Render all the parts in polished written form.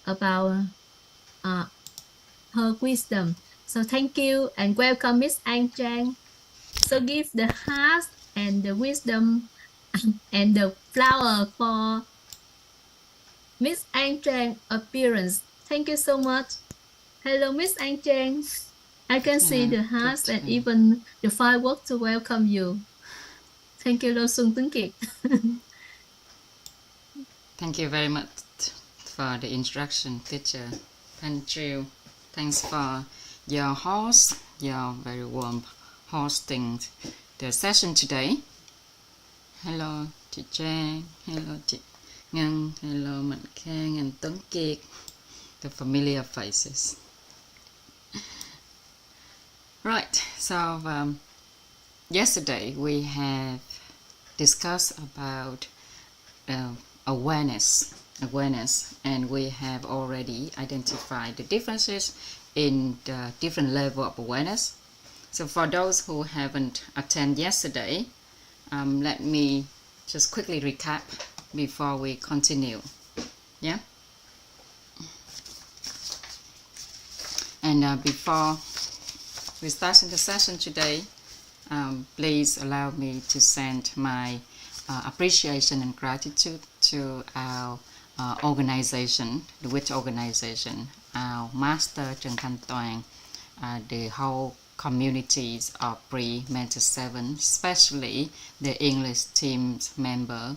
about her wisdom. So thank you and welcome Miss Trang. So give the heart and the wisdom and the flower for Miss Trang appearance. Thank you so much. Hello, Miss Trang. I can see the hearts and even the fireworks to welcome you. Thank you, Lô Xuân Tuấn Kiệt. Thank you very much for the introduction, teacher. Thank you. Thanks for your host, your very warm hosting the session today. Hello, chị Trang. Hello, chị Ngân. Hello, Mạnh Khang and Tuấn Kiệt. The familiar faces. Right, so yesterday we have discussed about awareness, and we have already identified the differences in the different level of awareness. So for those who haven't attended yesterday, let me just quickly recap before we continue. Yeah. And before we start in the session today, please allow me to send my appreciation and gratitude to our organization, the WIT organization, our master Trần Thanh Toàn, the whole communities of PreMentor 7, especially the English team member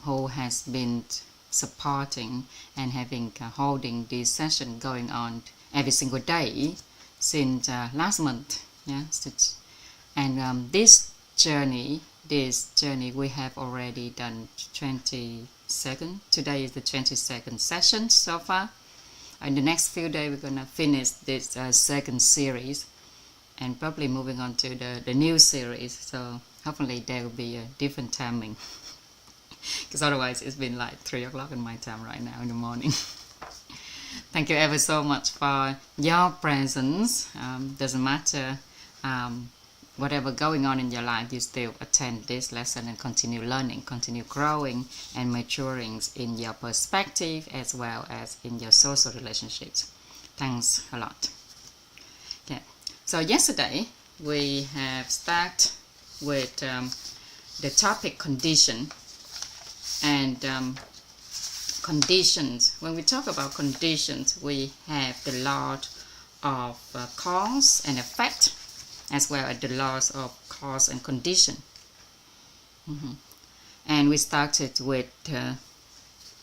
who has been supporting and having holding this session going on every single day since last month. Yeah, and this journey we have already done 22nd. Today is the 22nd session so far. In the next few days we're gonna finish this second series and probably moving on to the new series, so hopefully there will be a different timing because otherwise it's been like 3 o'clock in my time right now in the morning. Thank you ever so much for your presence. Doesn't matter whatever going on in your life, you still attend this lesson and continue learning, continue growing and maturing in your perspective as well as in your social relationships. Thanks a lot. Okay. So yesterday we have started with the topic condition, and conditions. When we talk about conditions, we have the law of cause and effect, as well as the laws of cause and condition. And we started with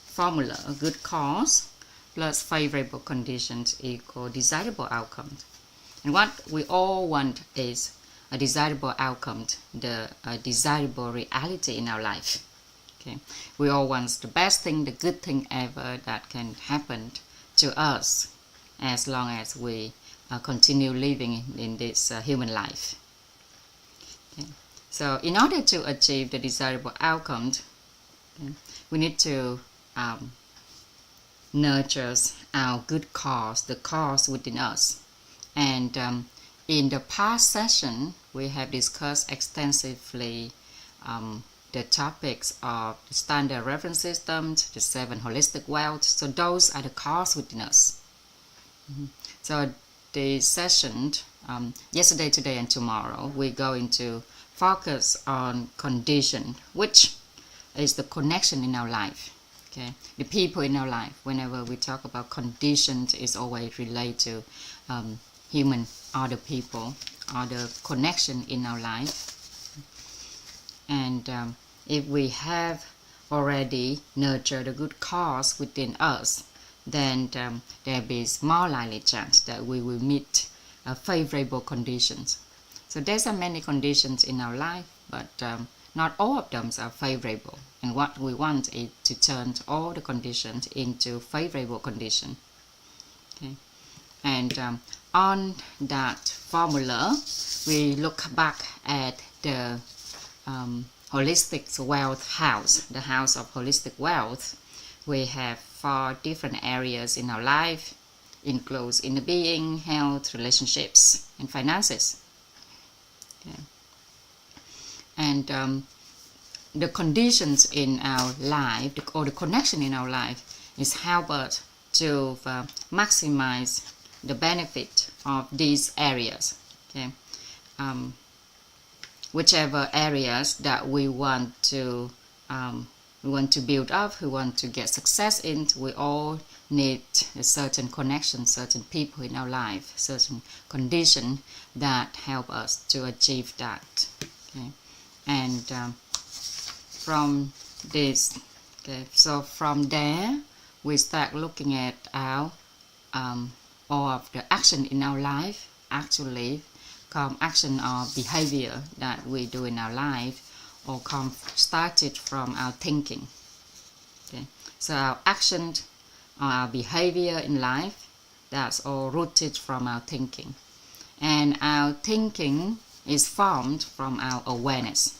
formula: a good cause plus favorable conditions equal desirable outcomes. And what we all want is a desirable outcome, the desirable reality in our life. Okay. We all want the best thing, the good thing ever that can happen to us as long as we continue living in this human life. Okay. So in order to achieve the desirable outcome, okay, we need to nurture our good cause, the cause within us. And in the past session, we have discussed extensively the topics of the standard reference systems, the 7 holistic wealth. So those are the cause within us. So the session, yesterday, today, and tomorrow, we're going to focus on condition, which is the connection in our life. Okay, the people in our life. Whenever we talk about conditions, it's always related to human, other people, other connection in our life. And if we have already nurtured a good cause within us, then there is more likely chance that we will meet favorable conditions. So there's many conditions in our life, but not all of them are favorable. And what we want is to turn all the conditions into favorable conditions. Okay. And on that formula, we look back at the holistic wealth house, the house of holistic wealth. We have 4 different areas in our life, includes inner being, health, relationships, and finances. Okay. And the conditions in our life, or the connection in our life, is help us to maximize the benefit of these areas. Okay, whichever areas that we want to build up, we want to get success in, we all need a certain connection, certain people in our life, certain condition that help us to achieve that. Okay, and from this, okay, so from there we start looking at our all of the action in our life actually come action or behavior that we do in our life or come started from our thinking. Okay, so our action or our behavior in life, that's all rooted from our thinking, and our thinking is formed from our awareness,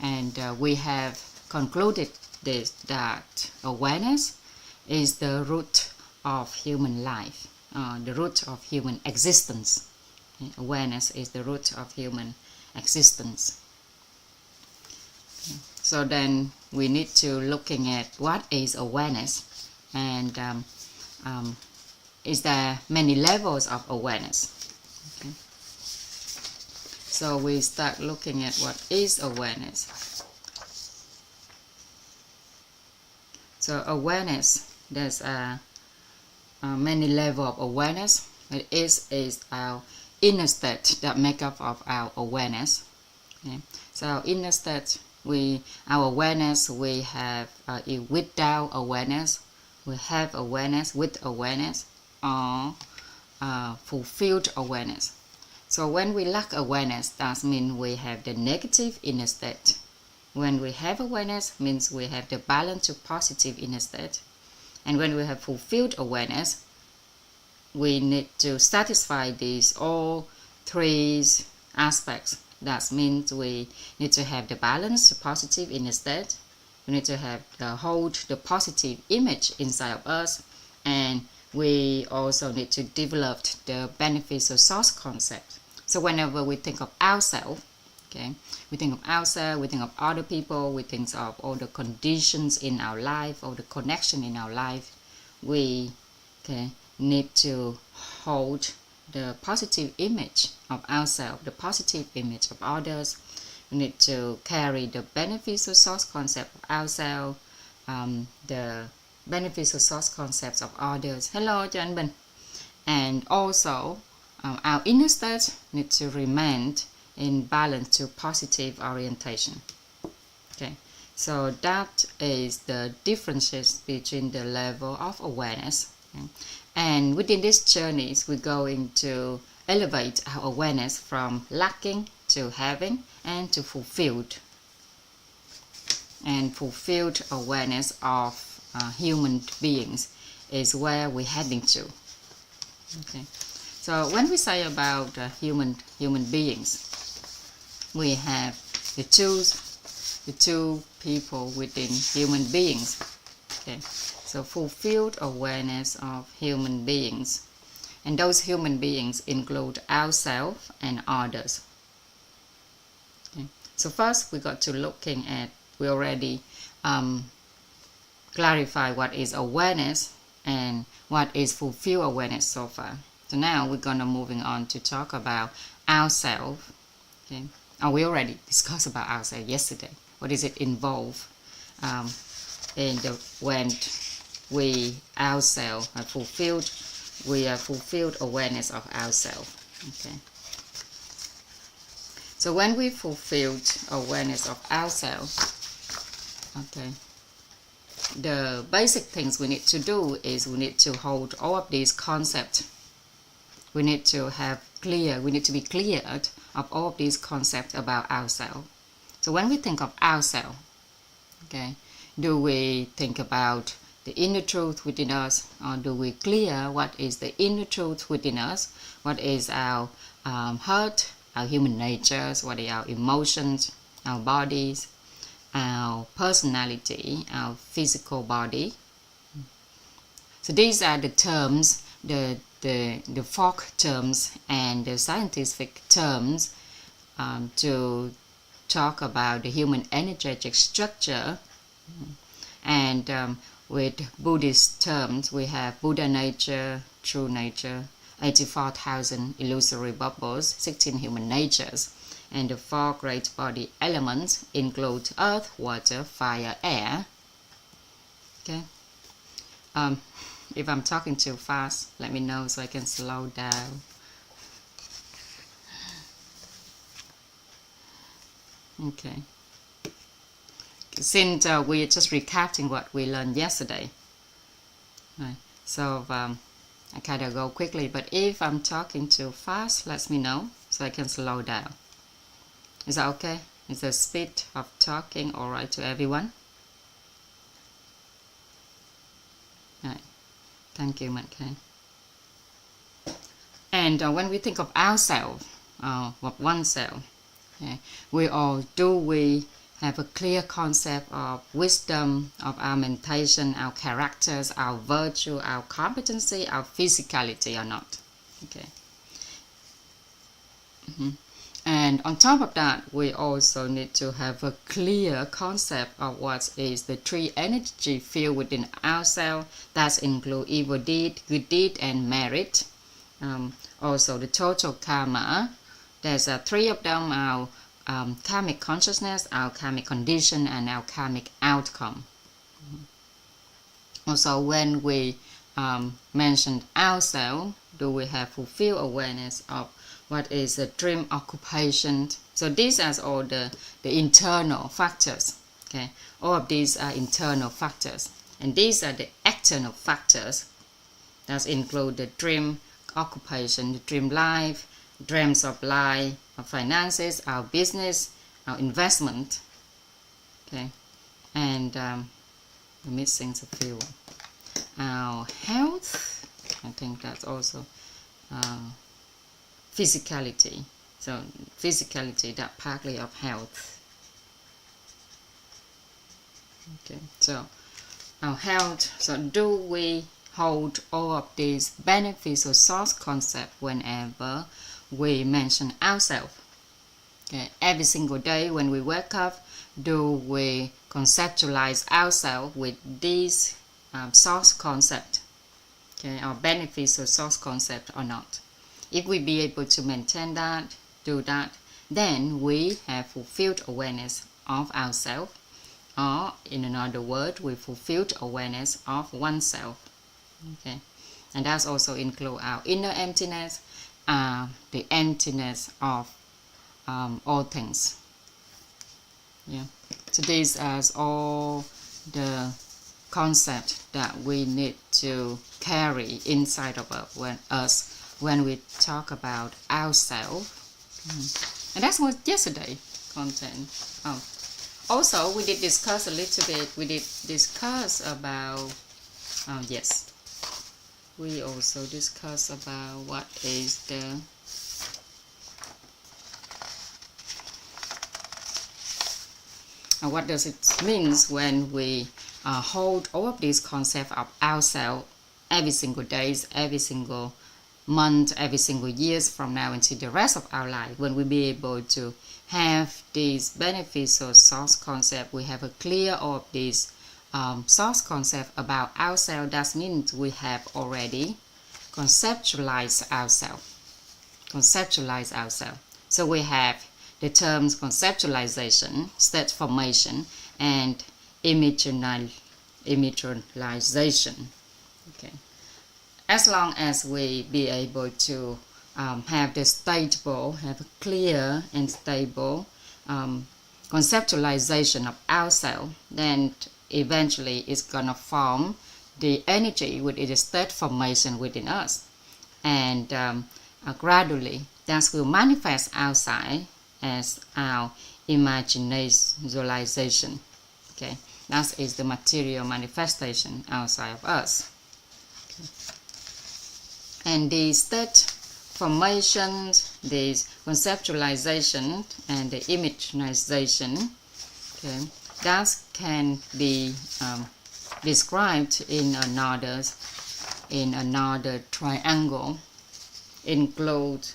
and we have concluded this, that awareness is the root of human life, the root of human existence. Okay? Awareness is the root of human existence. Okay. So then we need to looking at what is awareness, and is there many levels of awareness. Okay. So we start looking at what is awareness. So awareness, there's many levels of awareness. It is our inner state that make up of our awareness. Okay. So our inner state, our awareness, we have without awareness, we have awareness, with awareness, or fulfilled awareness. So when we lack awareness, that means we have the negative inner state. When we have awareness, means we have the balance to positive inner state. And when we have fulfilled awareness, we need to satisfy these all three aspects. That means we need to have the balance, the positive inner state. We need to have hold the positive image inside of us, and we also need to develop the beneficial source concept. So whenever we think of ourselves, okay, we think of ourselves, we think of other people, we think of all the conditions in our life, all the connection in our life, we need to hold the positive image of ourselves, the positive image of others. We need to carry the beneficial source concept of ourselves, the beneficial source concepts of others. Hello cho anh Bình. And also our inner state need to remain in balance to positive orientation. Okay, so that is the differences between the level of awareness. Okay? And within these journeys, we're going to elevate our awareness from lacking to having and to fulfilled. And fulfilled awareness of human beings is where we're heading to. Okay, so when we say about human beings, we have the two people within human beings. Okay, so fulfilled awareness of human beings, and those human beings include ourselves and others. Okay, so first we got to looking at, we already clarify what is awareness and what is fulfilled awareness so far. So now we're gonna moving on to talk about ourselves. Okay. We already discussed about ourselves yesterday. What does it involve when we ourselves are fulfilled? We are fulfilled awareness of ourselves. Okay. So when we fulfilled awareness of ourselves, okay, the basic things we need to do is we need to hold all of these concepts. We need to be cleared of all of these concepts about ourselves. So when we think of ourselves, okay, do we think about the inner truth within us, or do we clear what is the inner truth within us? What is our heart, our human natures, what are our emotions, our bodies, our personality, our physical body? So these are the terms, the folk terms and the scientific terms to talk about the human energetic structure. And with Buddhist terms, we have Buddha nature, true nature, 84,000 illusory bubbles, 16 human natures, and the 4 great body elements include earth, water, fire, air. Okay. If I'm talking too fast, let me know so I can slow down. Okay. Since we're just recapping what we learned yesterday, right? So I kind of go quickly, but if I'm talking too fast, let me know so I can slow down. Is that okay? Is the speed of talking all right to everyone? Right. Thank you, McKay. And when we think of ourselves, of oneself, okay, we have a clear concept of wisdom, of our mentation, our characters, our virtue, our competency, our physicality or not? Okay. And on top of that, we also need to have a clear concept of what is the 3 energy field within ourselves. That include evil deed, good deed, and merit. Also the total karma. There's 3 of them: our karmic consciousness, our karmic condition, and our karmic outcome. Also, when we mentioned ourselves, do we have fulfilled awareness of what is the dream occupation? So these are all the internal factors. Okay, all of these are internal factors, and these are the external factors that include the dream occupation, the dream life, dreams of life, our finances, our business, our investment. Okay, and we're missing a few. Our health, I think that's also physicality. So physicality, that partly of health. Okay, so our health. So do we hold all of these benefits or source concept whenever we mention ourselves? Okay, every single day when we wake up, do we conceptualize ourselves with these source concept, okay, or benefits or source concept or not? If we be able to maintain that, do that, then we have fulfilled awareness of ourselves, or in another word, we fulfilled awareness of oneself. Okay, and that's also include our inner emptiness, the emptiness of all things. Yeah. So these are all the concept that we need to carry inside of us when we talk about ourselves. And that's what yesterday content. Also, we did discuss a little bit. We did discuss about yes. We also discuss about what is the what does it means when we hold all of these concepts of ourselves every single days, every single month, every single years from now until the rest of our life. When we be able to have these benefits or source concept, we have a clear all of these source concept about ourselves. That means we have already conceptualized ourselves. So we have the terms conceptualization, state formation, and immaterialization. Okay. As long as we be able to have a clear and stable conceptualization of ourselves, then eventually it's gonna form the energy within the state formation within us, and gradually that will manifest outside as our imagination. Okay, that is the material manifestation outside of us. Okay. And the state formations, the conceptualization, and the imagination, okay, that can be described in another triangle. Include,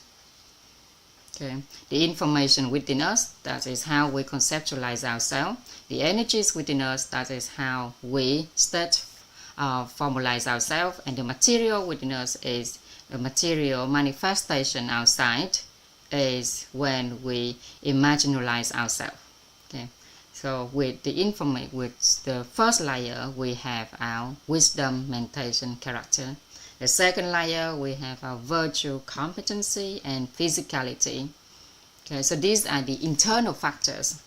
okay, the information within us, that is how we conceptualize ourselves. The energies within us, that is how we state formalize ourselves, and the material within us is the material manifestation outside is when we imaginalize ourselves. Okay, so with the first layer we have our wisdom, mentation, character. The second layer we have our virtue, competency, and physicality. Okay, so these are the internal factors,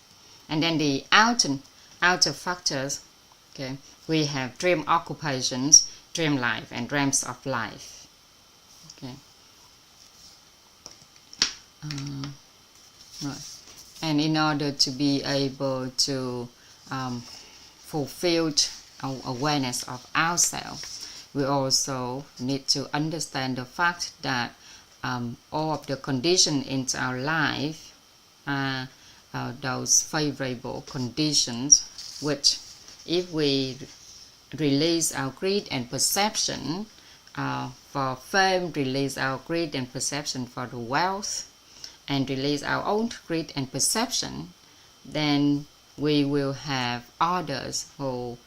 and then the outer factors. Okay, we have dream occupations, dream life, and dreams of life. Okay. Right. And in order to be able to fulfill our awareness of ourselves, we also need to understand the fact that all of the conditions in our life are those favorable conditions, which if we release our greed and perception for fame, release our greed and perception for the wealth, and release our own greed and perception, then we will have others who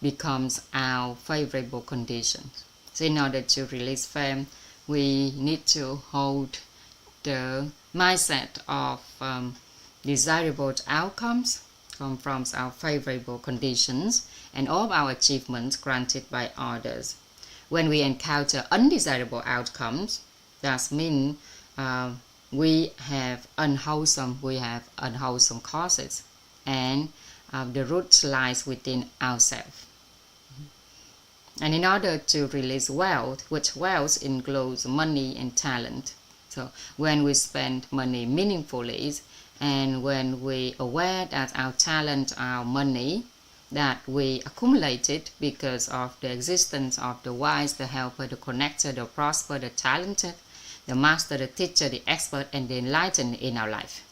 becomes our favorable conditions. So in order to release fame, we need to hold the mindset of desirable outcomes from our favorable conditions and all of our achievements granted by others. When we encounter undesirable outcomes, that means we have unwholesome causes, and the root lies within ourselves. And in order to release wealth, which wealth includes money and talent. So when we spend money meaningfully, and when we aware that our talent, our money, that we accumulated because of the existence of the wise, the helper, the connector, the prosper, the talented, the master, the teacher, the expert, and the enlightened in our life.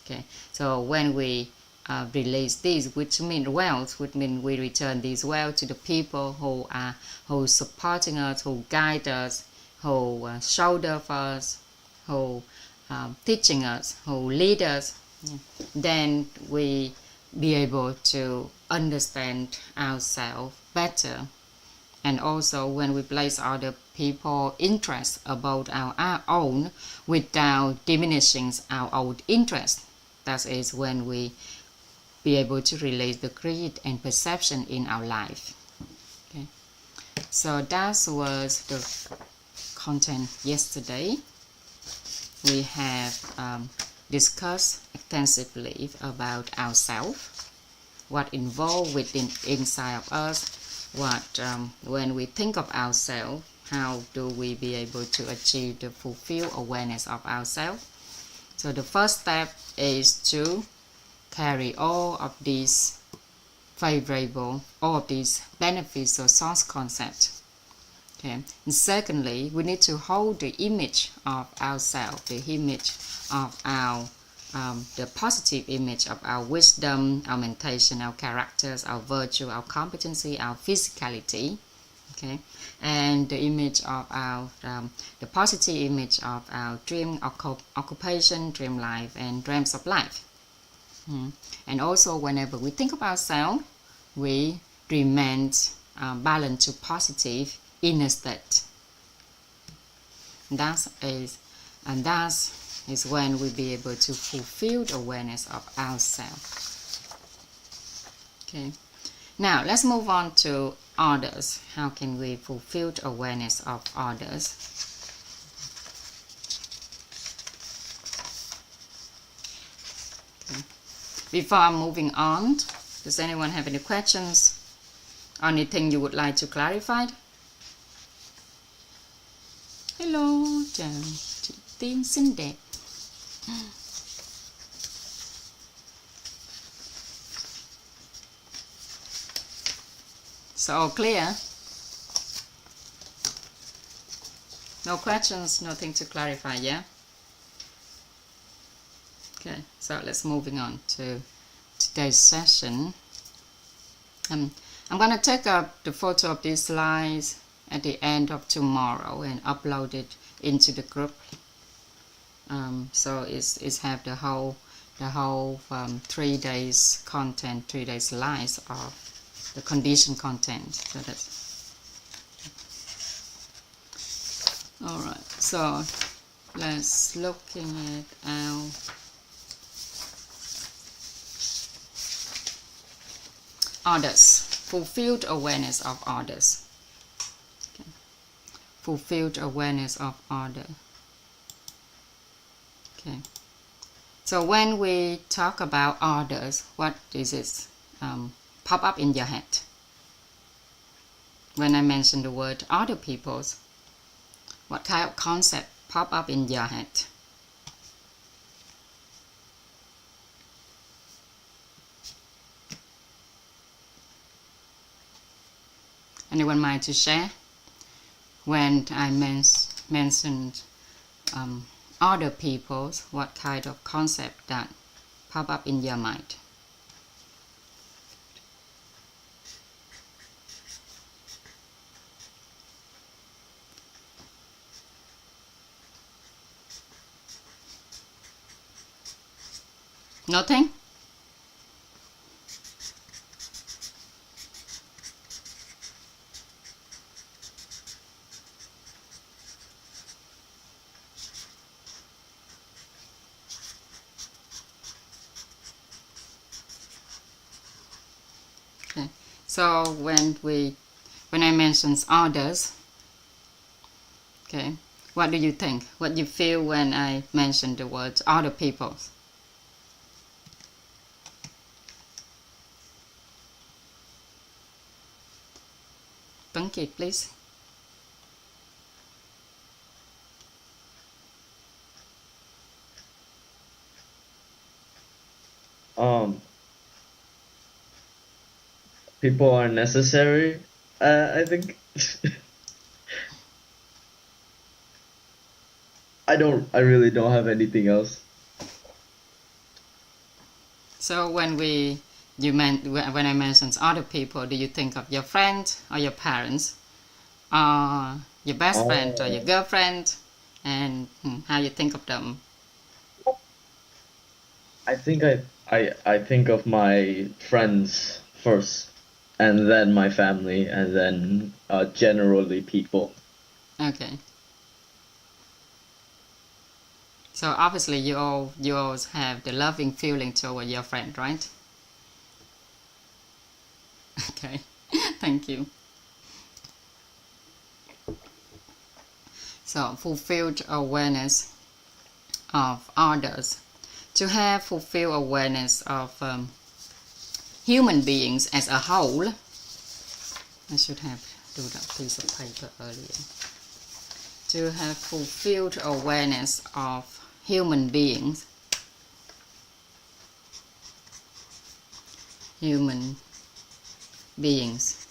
Okay, so when we release these, which mean wealth, which mean we return these wealth to the people who supporting us, who guide us, who shoulder for us, who teaching us, who lead us, then we be able to understand ourselves better. And also when we place other people's interests above our own without diminishing our own interest, that is when we be able to release the greed and perception in our life. Okay, so that was the content yesterday. We have discussed extensively about ourselves, what involved within inside of us, what when we think of ourselves, how do we be able to achieve the fulfilled awareness of ourselves. So the first step is to carry all of these benefits or source concepts. Okay. And secondly, we need to hold the image of ourselves, the image of our the positive image of our wisdom, our mentation, our characters, our virtue, our competency, our physicality. Okay, and the image of our the positive image of our dream occupation, dream life, and dreams of life. And also, whenever we think of ourselves, we remain balanced to positive inner state. That is when we be able to fulfill the awareness of ourselves. Okay. Now let's move on to others. How can we fulfill the awareness of others? Okay. Before I'm moving on, does anyone have any questions? Anything you would like to clarify? Hello, chào chị Tiên xinh đẹp. So all clear? No questions, nothing to clarify, yeah? Okay, so let's moving on to today's session. I'm going to take up the photo of these slides at the end of tomorrow and upload it into the group. So it's have the whole 3 days content, 3 days slides of the conditioned content. So that's all right. So let's looking at our others. Fulfilled awareness of others. Okay. Fulfilled awareness of others. Okay. So when we talk about others, what is it pop up in your head? When I mention the word other peoples, what kind of concept pop up in your head? Anyone mind to share? When I mentioned other peoples, what kind of concept that pop up in your mind? Nothing? Okay. So when I mention others, okay, what do you think? What do you feel when I mention the word other people? Thank you, please. People are necessary. I think I really don't have anything else. So when I mentioned other people, do you think of your friend or your parents, or your best friend or your girlfriend, and how you think of them? I think I think of my friends first, and then my family, and then generally people. Okay. So obviously you all have the loving feeling toward your friend, right? Okay. Thank you. So fulfilled awareness of others. To have fulfilled awareness of human beings as a whole. I should have do that piece of paper earlier. To have fulfilled awareness of human beings. Human beings.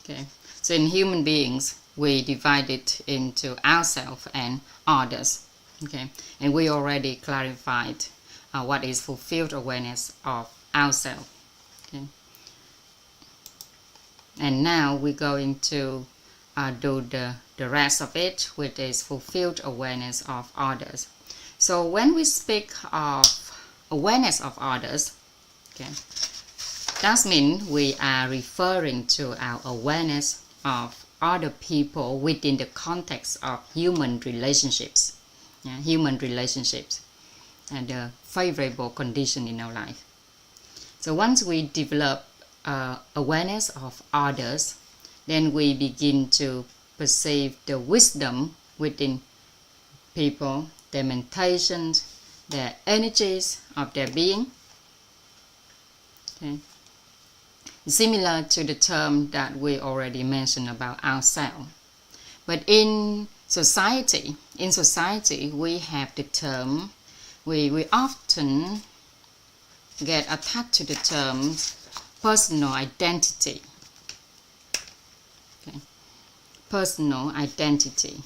Okay. So in human beings, we divide it into ourselves and others. Okay. And we already clarified what is fulfilled awareness of ourselves. Okay. And now we're going to do the rest of it, which is fulfilled awareness of others. So when we speak of awareness of others, okay, that means we are referring to our awareness of other people within the context of human relationships. Yeah, human relationships and the favorable condition in our life. So once we develop awareness of others, then we begin to perceive the wisdom within people, their meditations, their energies of their being. Okay. Similar to the term that we already mentioned about ourselves. But in society, we have the term, we often get attached to the term personal identity. Okay. Personal identity.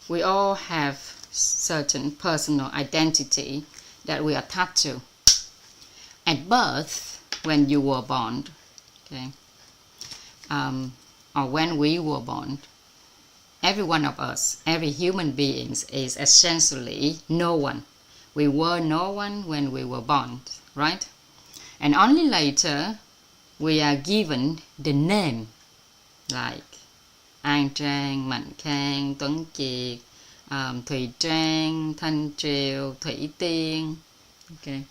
We all have certain personal identity that we attach to. At birth, when you were born, okay, or when we were born, every one of us, every human being is essentially no one. We were no one when we were born, right? And only later we are given the name, like An Trang, Mạnh Khang, Tuấn Kiệt, Thùy Trang, Thanh Triều, Thủy Tiên, okay.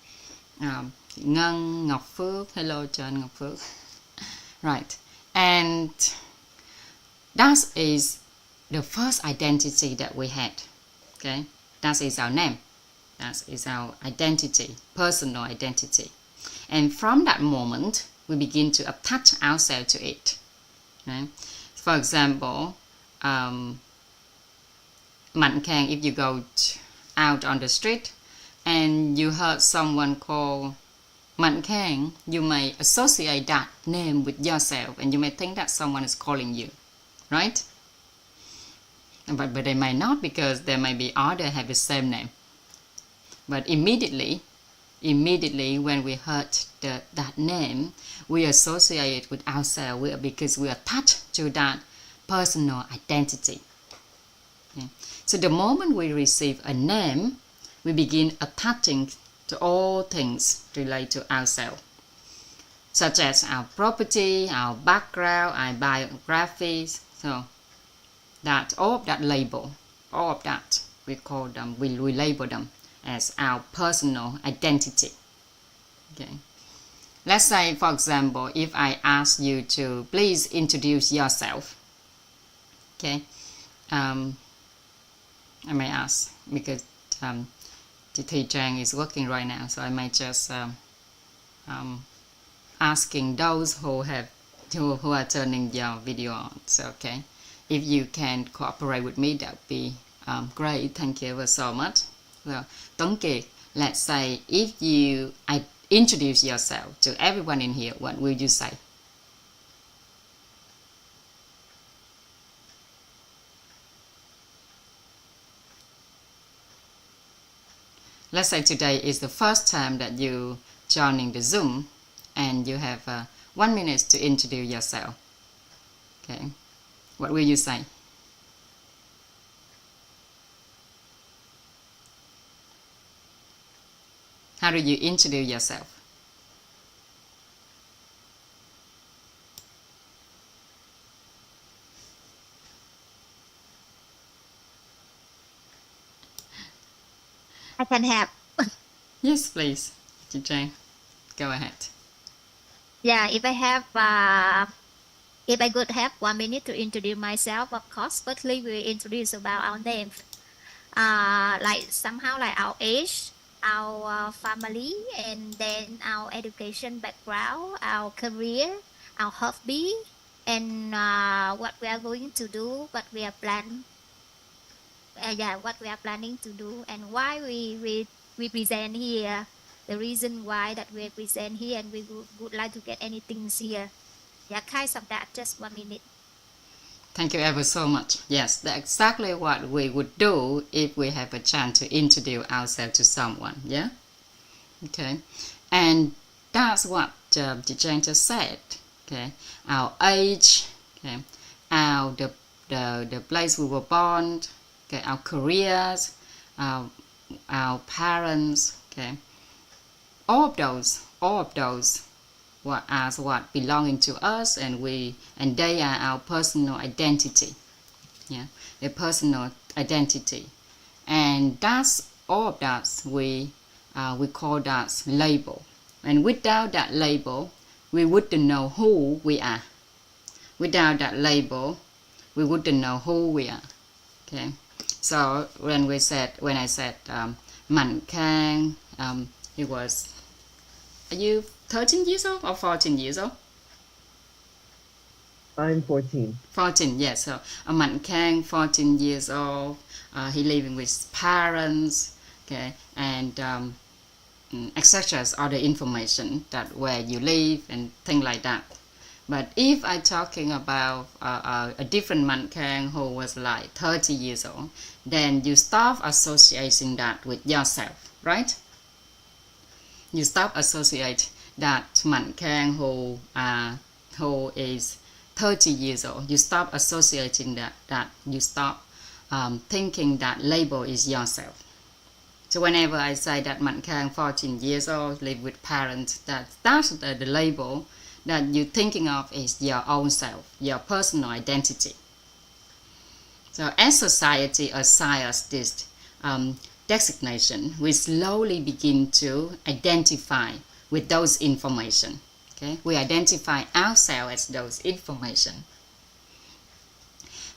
Ngân, Ngọc Phước, hello Trần Ngọc Phước. Right, and that is the first identity that we had, okay? That is our name, that is our identity, personal identity. And from that moment, we begin to attach ourselves to it, right? For example, Mạnh Khang, if you go out on the street and you heard someone call Mạnh Khang, you may associate that name with yourself and you may think that someone is calling you, right? But they might not, because there may be others have the same name. But immediately when we heard that name, we associate it with ourselves because we attach to that personal identity. Okay. So the moment we receive a name, we begin attaching to all things related to ourselves, such as our property, our background, our biographies. So that all of that label, all of that, we call them, we label them as our personal identity. Okay. Let's say, for example, if I ask you to please introduce yourself, okay, I may ask, because Thùy Trang is working right now, so I might just asking those who are turning your video on. So okay, if you can cooperate with me, that would be great. Thank you ever so much. So Tuấn Kiệt, let's say if you introduce yourself to everyone in here, what will you say? Let's say today is the first time that you joining the Zoom and you have 1 minute to introduce yourself. Okay, what will you say? How do you introduce yourself? I can have. Yes, please, Trang. Go ahead. Yeah, if I could have 1 minute to introduce myself, of course, firstly we introduce about our name, like somehow like our age, our family, and then our education background, our career, our hobby, and what we are going to do, what we are planning. What we are planning to do, and why we present here, the reason why that we present here, and we would like to get anything here. Yeah, kinds of that. Just 1 minute. Thank you ever so much. Yes, that's exactly what we would do if we have a chance to introduce ourselves to someone. Yeah. Okay, and that's what Trang just said. Okay, our age. Okay, the place we were born. Okay, our careers, our parents. Okay, all of those what belonging to us, and they are our personal identity. Yeah, the personal identity, and that's all of that we call that label. And without that label, we wouldn't know who we are. Without that label, we wouldn't know who we are. Okay. So when I said Mạnh Khang, he was, are you 13 years old or 14 years old? I'm 14. 14, yes. So Mạnh Khang, 14 years old. He living with his parents, okay, and etc. Other information that where you live and things like that. But if I'm talking about a different Mạnh Khang who was like 30 years old, then you stop associating that with yourself, right? You stop associate that Mạnh Khang who is 30 years old, you stop associating that you stop thinking that label is yourself. So whenever I say that Mạnh Khang, 14 years old, live with parents, that's the label that you're thinking of is your own self, your personal identity. So as society assigns us this designation, we slowly begin to identify with those information. Okay? We identify ourselves as those information.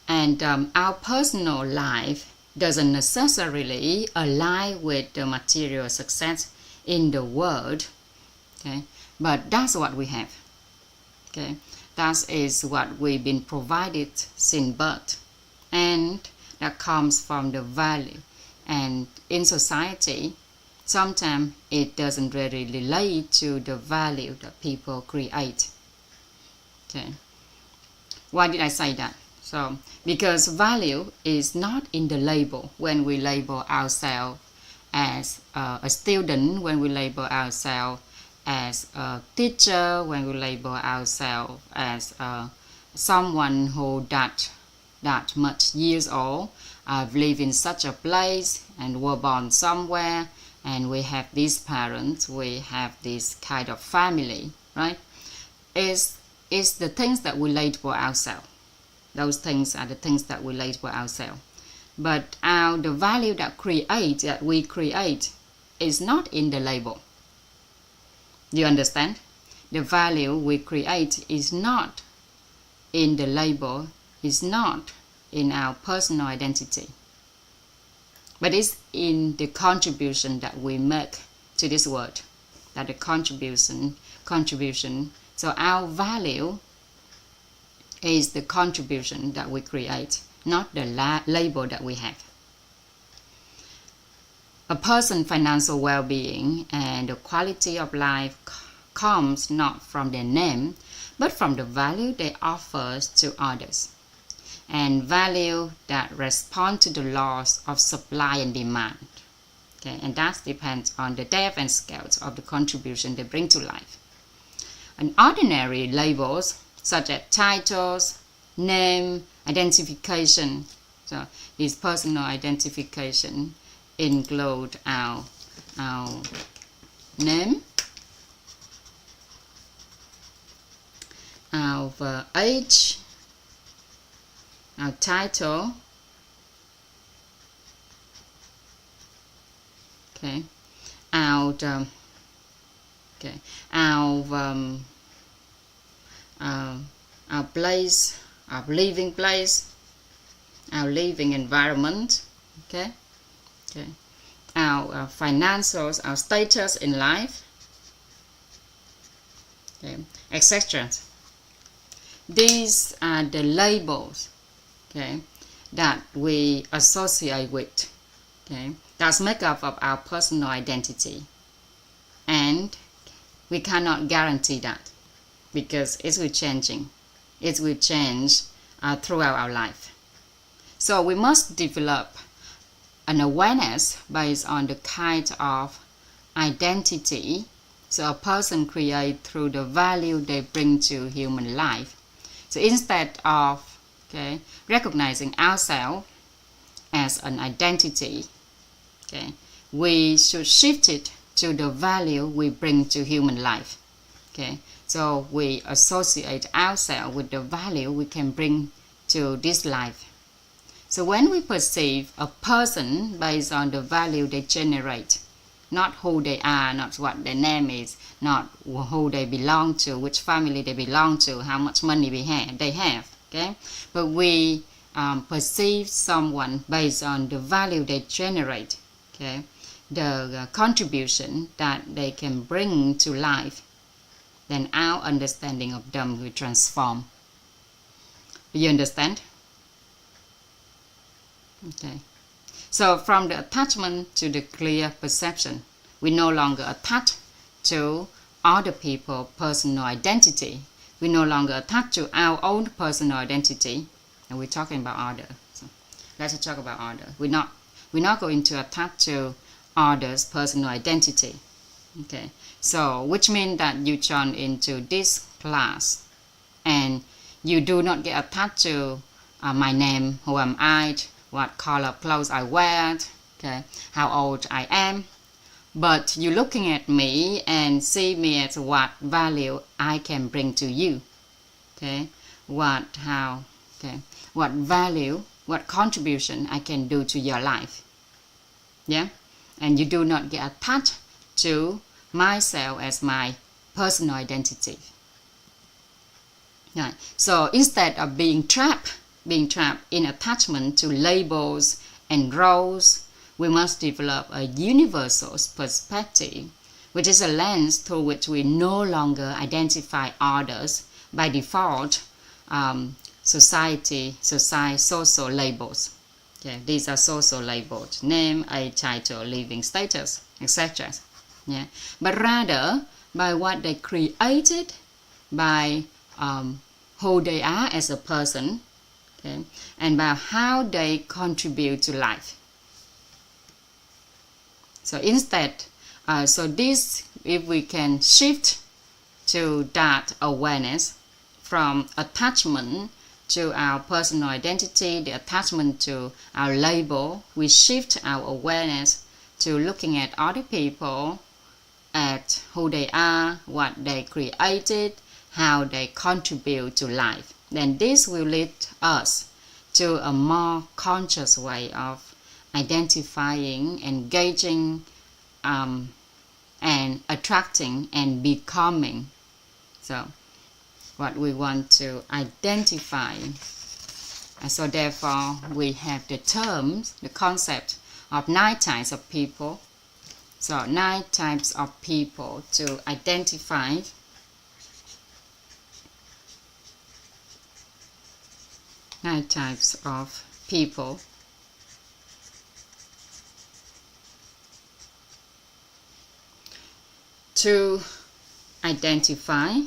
And our personal life doesn't necessarily align with the material success in the world. Okay? But that's what we have. Okay? That is what we've been provided since birth. And that comes from the value. And in society, sometimes it doesn't really relate to the value that people create. Okay. Why did I say that? So, because value is not in the label. When we label ourselves as a student, when we label ourselves as a teacher, when we label ourselves as someone who that much years old, I've lived in such a place and were born somewhere, and we have these parents, we have this kind of family, right? Is the things that we label ourselves. Those things are the things that we label ourselves. But the value that we create is not in the label. You understand? The value we create is not in the label, is not in our personal identity, but it's in the contribution that we make to this world. That the contribution. So our value is the contribution that we create, not the label that we have. A person's financial well-being and the quality of life comes not from their name, but from the value they offer to others, and value that respond to the laws of supply and demand. Okay, and that depends on the depth and scale of the contribution they bring to life. And ordinary labels such as titles, name, identification. So these personal identification include our name, our age, our title, okay, our place, our living place, our living environment, okay, our financials, our status in life, okay, etc. These are the labels, okay, that we associate with, okay, that's make up of our personal identity, and we cannot guarantee that because it will changing, it will change throughout our life. So we must develop an awareness based on the kind of identity so a person creates through the value they bring to human life. So instead of recognizing ourselves as an identity, we should shift it to the value we bring to human life. So we associate ourselves with the value we can bring to this life. So when we perceive a person based on the value they generate, not who they are, not what their name is, not who they belong to, which family they belong to, how much money they have, but we perceive someone based on the value they generate, the contribution that they can bring to life, then our understanding of them will transform. You understand? Okay. So from the attachment to the clear perception, we no longer attach to other people's personal identity. We no longer attach to our own personal identity, and we're talking about other. So let's talk about other. We're not going to attach to others' personal identity. So which means that you join into this class and You do not get attached to my name, who am I, what color of clothes I wear, okay, how old I am. But you're looking at me and see me as what value I can bring to you. Okay, what value, what contribution I can do to your life. Yeah, and you do not get attached to myself as my personal identity. Right. So instead of being trapped in attachment to labels and roles, we must develop a universal perspective, which is a lens through which we no longer identify others by default, social labels. Okay, these are social labels: name, age, title, living status, etc. Yeah, but rather by what they created, by who they are as a person, okay, and by how they contribute to life. So instead, if we can shift to that awareness from attachment to our personal identity, the attachment to our label, we shift our awareness to looking at other people, at who they are, what they created, how they contribute to life. Then this will lead us to a more conscious way of identifying, engaging, and attracting and becoming. So what we want to identify. So therefore we have the terms, the concept of 9 types of people. So 9 types of people to identify. Nine types of people to identify.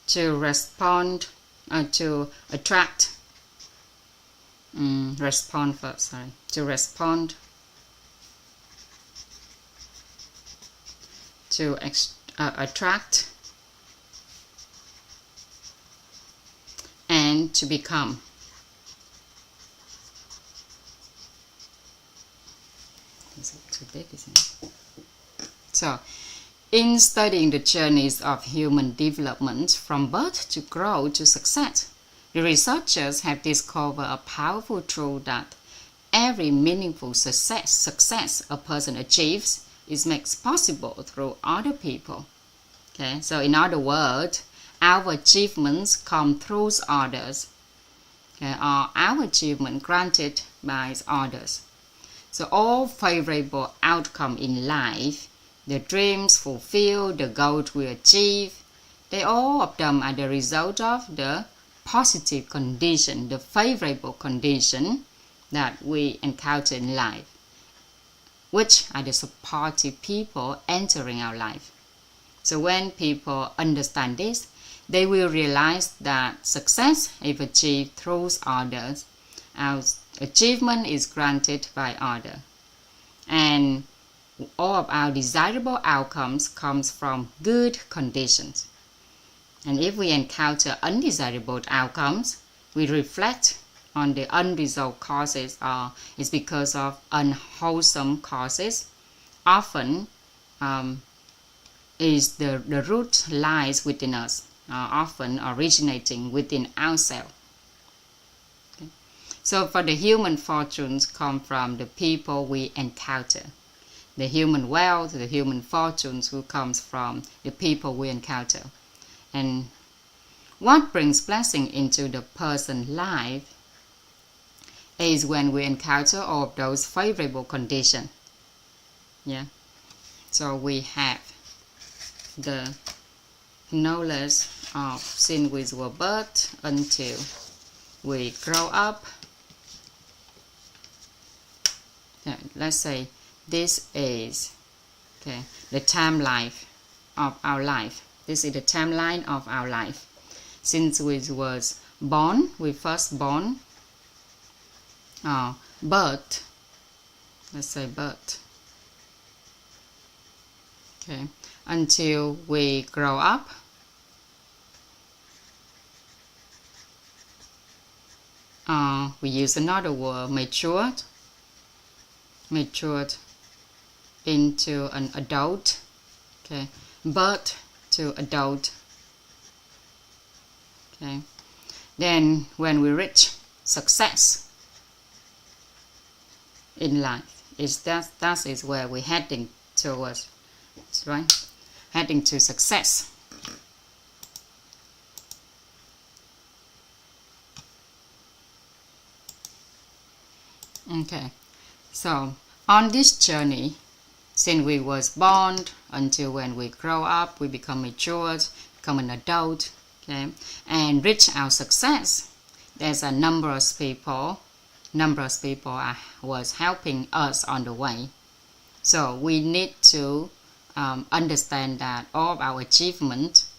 To respond, to attract, respond first, sorry, to respond, to attract, and to become. Is it too big, isn't it? So, in studying the journeys of human development from birth to growth to success, the researchers have discovered a powerful truth that every meaningful success a person achieves is made possible through other people. Okay, so in other words, our achievements come through others, okay, or our achievement granted by others. So all favorable outcome in life, the dreams fulfilled, the goals we achieve, they all of them are the result of the positive condition, the favorable condition that we encounter in life, which are the supportive people entering our life. So when people understand this, they will realize that success is achieved through others. Our achievement is granted by others. And all of our desirable outcomes comes from good conditions. And if we encounter undesirable outcomes, we reflect on the unresolved causes, or it's because of unwholesome causes. Often is the root lies within us, often originating within ourselves. Okay. So for the human fortunes come from the people we encounter. The human wealth, the human fortunes who comes from the people we encounter. And what brings blessing into the person's life is when we encounter all of those favorable conditions. Yeah. So we have the knowledge of since we were birth until we grow up. Yeah, let's say this is the timeline of our life. This is the timeline of our life. Since we was born, we first born, birth, let's say but. Okay, until we grow up. We use another word, matured into an adult. Okay, but to adult. Okay, then when we reach success in life, that is where we're heading towards, right? Heading to success. Okay, so on this journey, since we was born until when we grow up, we become matured, become an adult, okay, and reach our success, there's a number of people was helping us on the way. So we need to understand that all of our achievements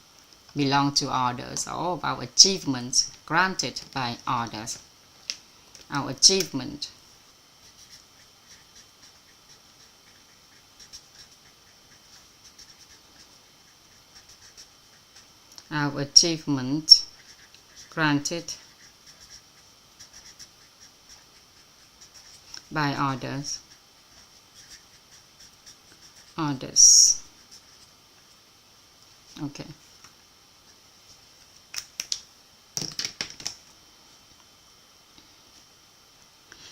belong to others, all of our achievements granted by others. Our achievement granted by others. Okay.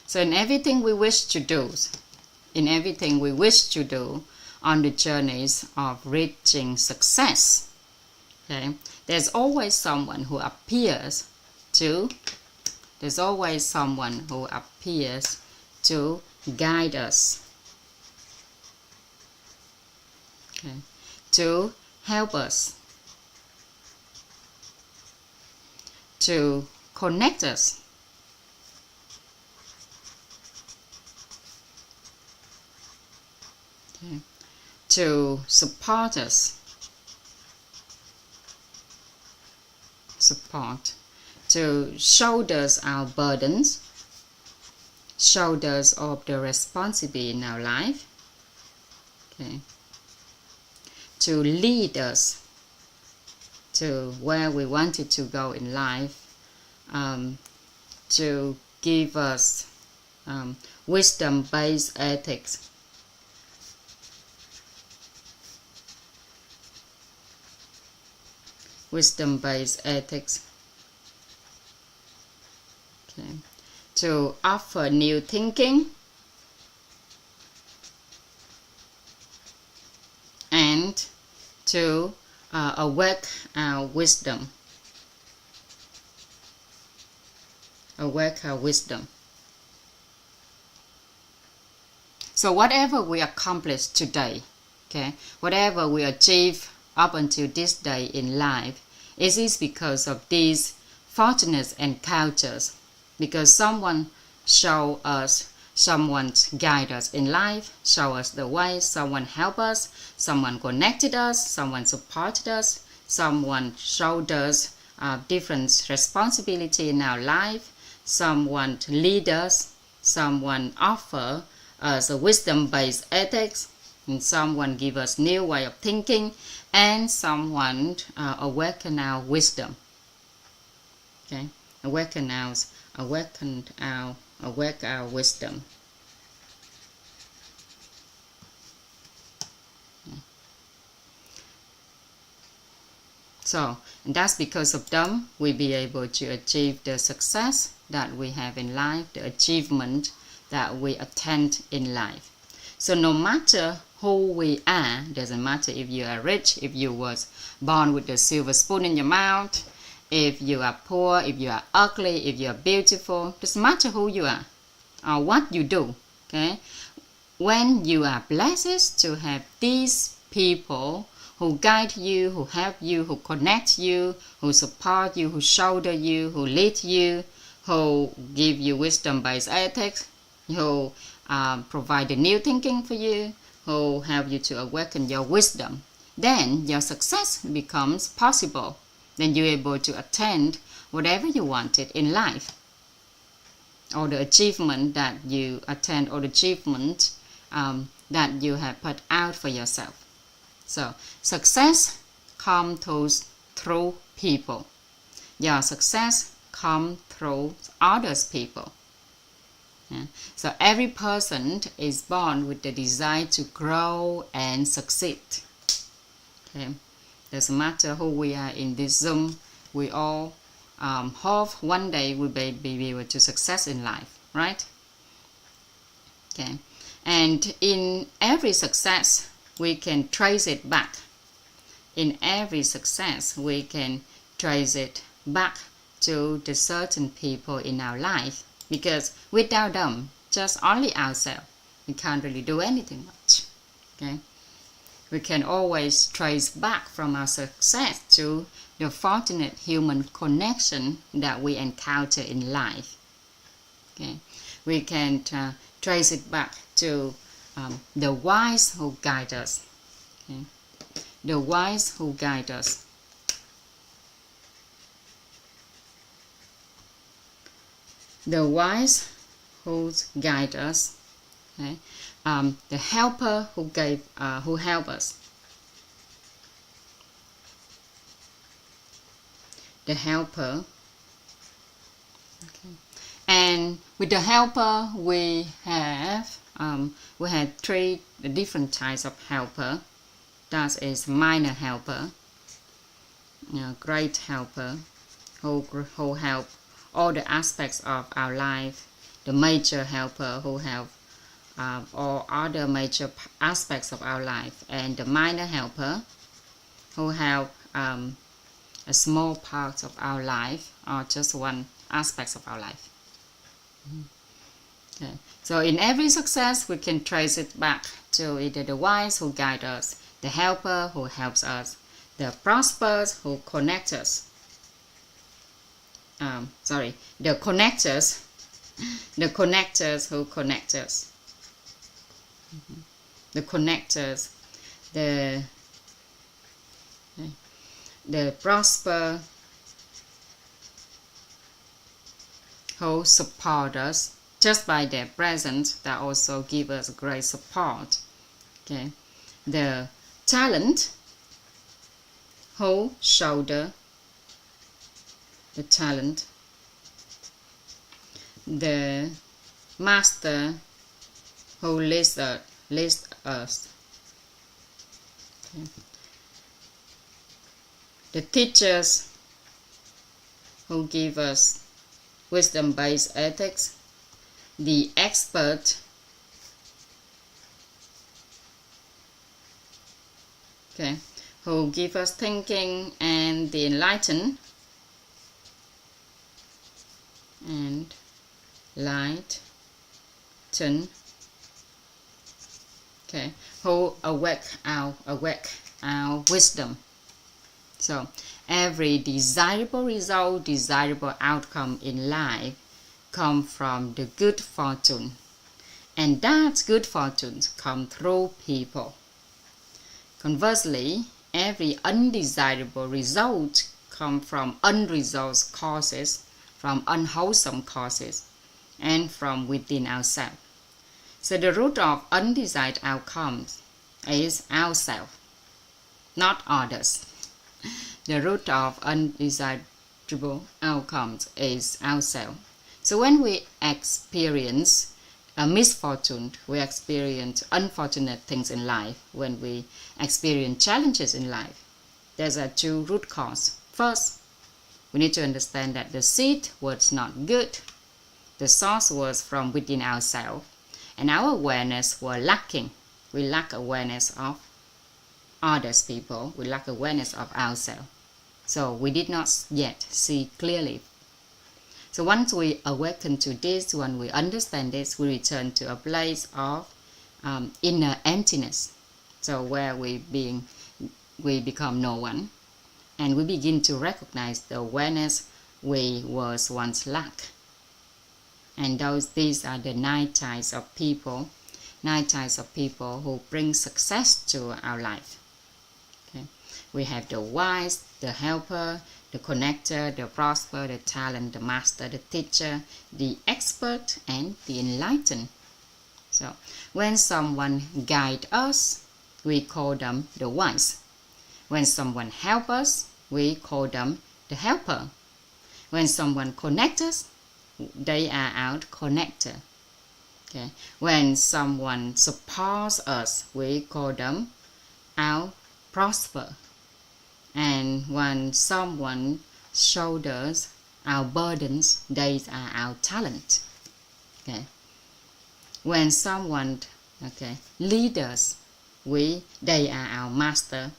So in everything we wish to do on the journeys of reaching success, okay, there's always someone who appears to guide us, okay, to help us, to connect us, okay, to support us, to shoulders our burdens, shoulders of the responsibility in our life, okay, to lead us to where we wanted to go in life, to give us wisdom-based ethics, okay, to offer new thinking and to awake our wisdom. So whatever we accomplish today, okay, whatever we achieve up until this day in life, it is because of these fortunate encounters, because someone show us, someone guide us in life, show us the way, someone help us, someone connected us, someone supported us, someone showed us different responsibility in our life, someone lead us, someone offer us a wisdom-based ethics, and someone give us new way of thinking, and someone awaken our wisdom. Okay, awake our wisdom. So, and that's because of them we be able to achieve the success that we have in life, the achievement that we attain in life. So no matter who we are, doesn't matter if you are rich, if you was born with a silver spoon in your mouth, if you are poor, if you are ugly, if you are beautiful, doesn't matter who you are or what you do, okay? When you are blessed to have these people who guide you, who help you, who connect you, who support you, who shoulder you, who lead you, who give you wisdom-based ethics, who provide a new thinking for you, who help you to awaken your wisdom, then your success becomes possible. Then you're able to attain whatever you wanted in life. or the achievement that you attain, or the achievement that you have put out for yourself. So success comes through people. Your success comes through others people. Yeah. So every person is born with the desire to grow and succeed. Okay. Doesn't matter who we are in this Zoom, we all hope one day we'll be able to success in life, right? Okay. And in every success, we can trace it back. In every success, we can trace it back to the certain people in our life, because without them, just only ourselves, we can't really do anything much. Okay, we can always trace back from our success to the fortunate human connection that we encounter in life. Okay, we can trace it back to the wise who guide us. Okay, the wise who guide us. The wise who guide us, okay? The helper who help us, the helper. Okay. And with the helper, we have three different types of helper. That is minor helper, great helper, who help all the aspects of our life, the major helper who help all other major aspects of our life, and the minor helper who help a small part of our life, or just one aspect of our life. Okay. So in every success, we can trace it back to either the wise who guide us, the helper who helps us, the prosperous who connect us. The connectors who connect us. The connectors, the prosper who support us just by their presence, that also give us great support. Okay, the talent who shoulder the talent, the master who leads us, okay. The teachers who give us wisdom-based ethics, the expert, okay, who give us thinking, and the enlightened, and light, okay, who awake our wisdom. So every desirable result, desirable outcome in life come from the good fortune, and that good fortune come through people. Conversely, every undesirable result come from unresolved causes, from unwholesome causes, and from within ourselves. So the root of undesired outcomes is ourselves, not others. The root of undesirable outcomes is ourselves. So when we experience a misfortune, we experience unfortunate things in life, when we experience challenges in life, there's a two root cause. First, we need to understand that the seed was not good. The source was from within ourselves, and our awareness was lacking. We lack awareness of others people. We lack awareness of ourselves. So we did not yet see clearly. So once we awaken to this, when we understand this, we return to a place of inner emptiness. So where we become no one, and we begin to recognize the awareness we was once lack. And these are the 9 types of people, 9 types of people who bring success to our life. Okay. We have the wise, the helper, the connector, the prosper, the talent, the master, the teacher, the expert, and the enlightened. So when someone guides us, we call them the wise. When someone helps us, we call them the helper. When someone connects us, they are our connector. Okay. When someone supports us, we call them our prosper. And when someone shoulders our burdens, they are our talent. Okay. When someone leads us, they are our master.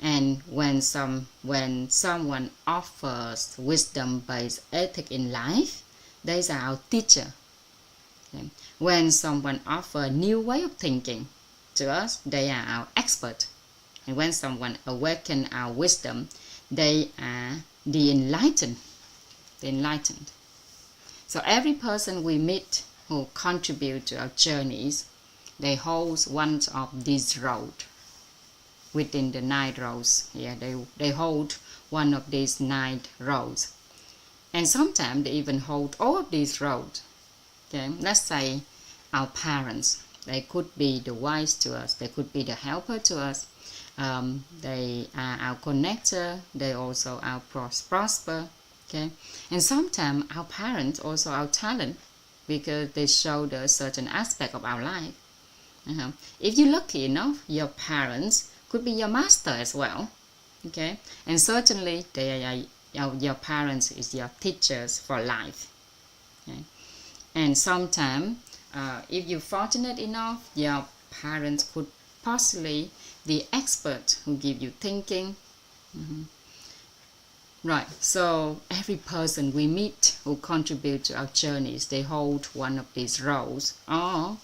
And when someone offers wisdom-based ethics in life, they are our teacher. Okay. When someone offers a new way of thinking to us, they are our expert. And when someone awakens our wisdom, they are the enlightened. So every person we meet who contribute to our journeys, they hold one of these roles. Within the 9 roles, they hold one of these 9 roles. And sometimes they even hold all of these roles. Okay? Let's say our parents, they could be the wise to us, they could be the helper to us, they are our connector, they also our prosper. Okay? And sometimes our parents also our talent, because they show the certain aspect of our life. If you're lucky enough, your parents could be your master as well. Okay? And certainly your parents is your teachers for life. Okay? And sometimes if you're fortunate enough, your parents could possibly the expert who give you thinking. Right, so every person we meet who contribute to our journeys, they hold one of these roles or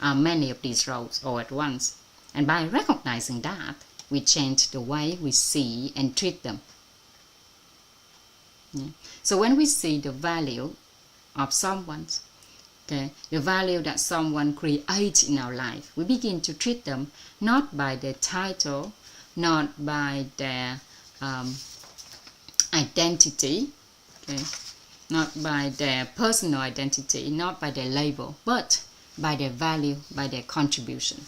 many of these roles all at once. And by recognizing that, we change the way we see and treat them. Yeah. So when we see the value of someone, the value that someone creates in our life, we begin to treat them not by their title, not by their identity, not by their personal identity, not by their label, but by their value, by their contribution.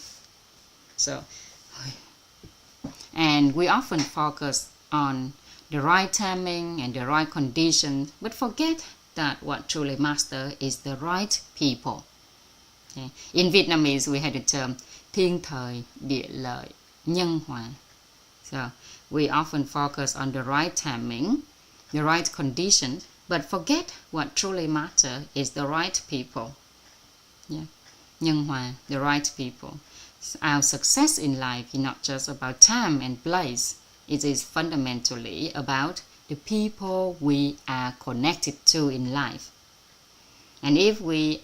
So, and we often focus on the right timing and the right conditions, but forget that what truly matters is the right people. Okay. In Vietnamese, we had the term thiên thời, địa lợi, nhân hòa. So we often focus on the right timing, the right conditions, but forget what truly matters is the right people. Yeah. Nhân hòa, the right people. Our success in life is not just about time and place. It is fundamentally about the people we are connected to in life. And if we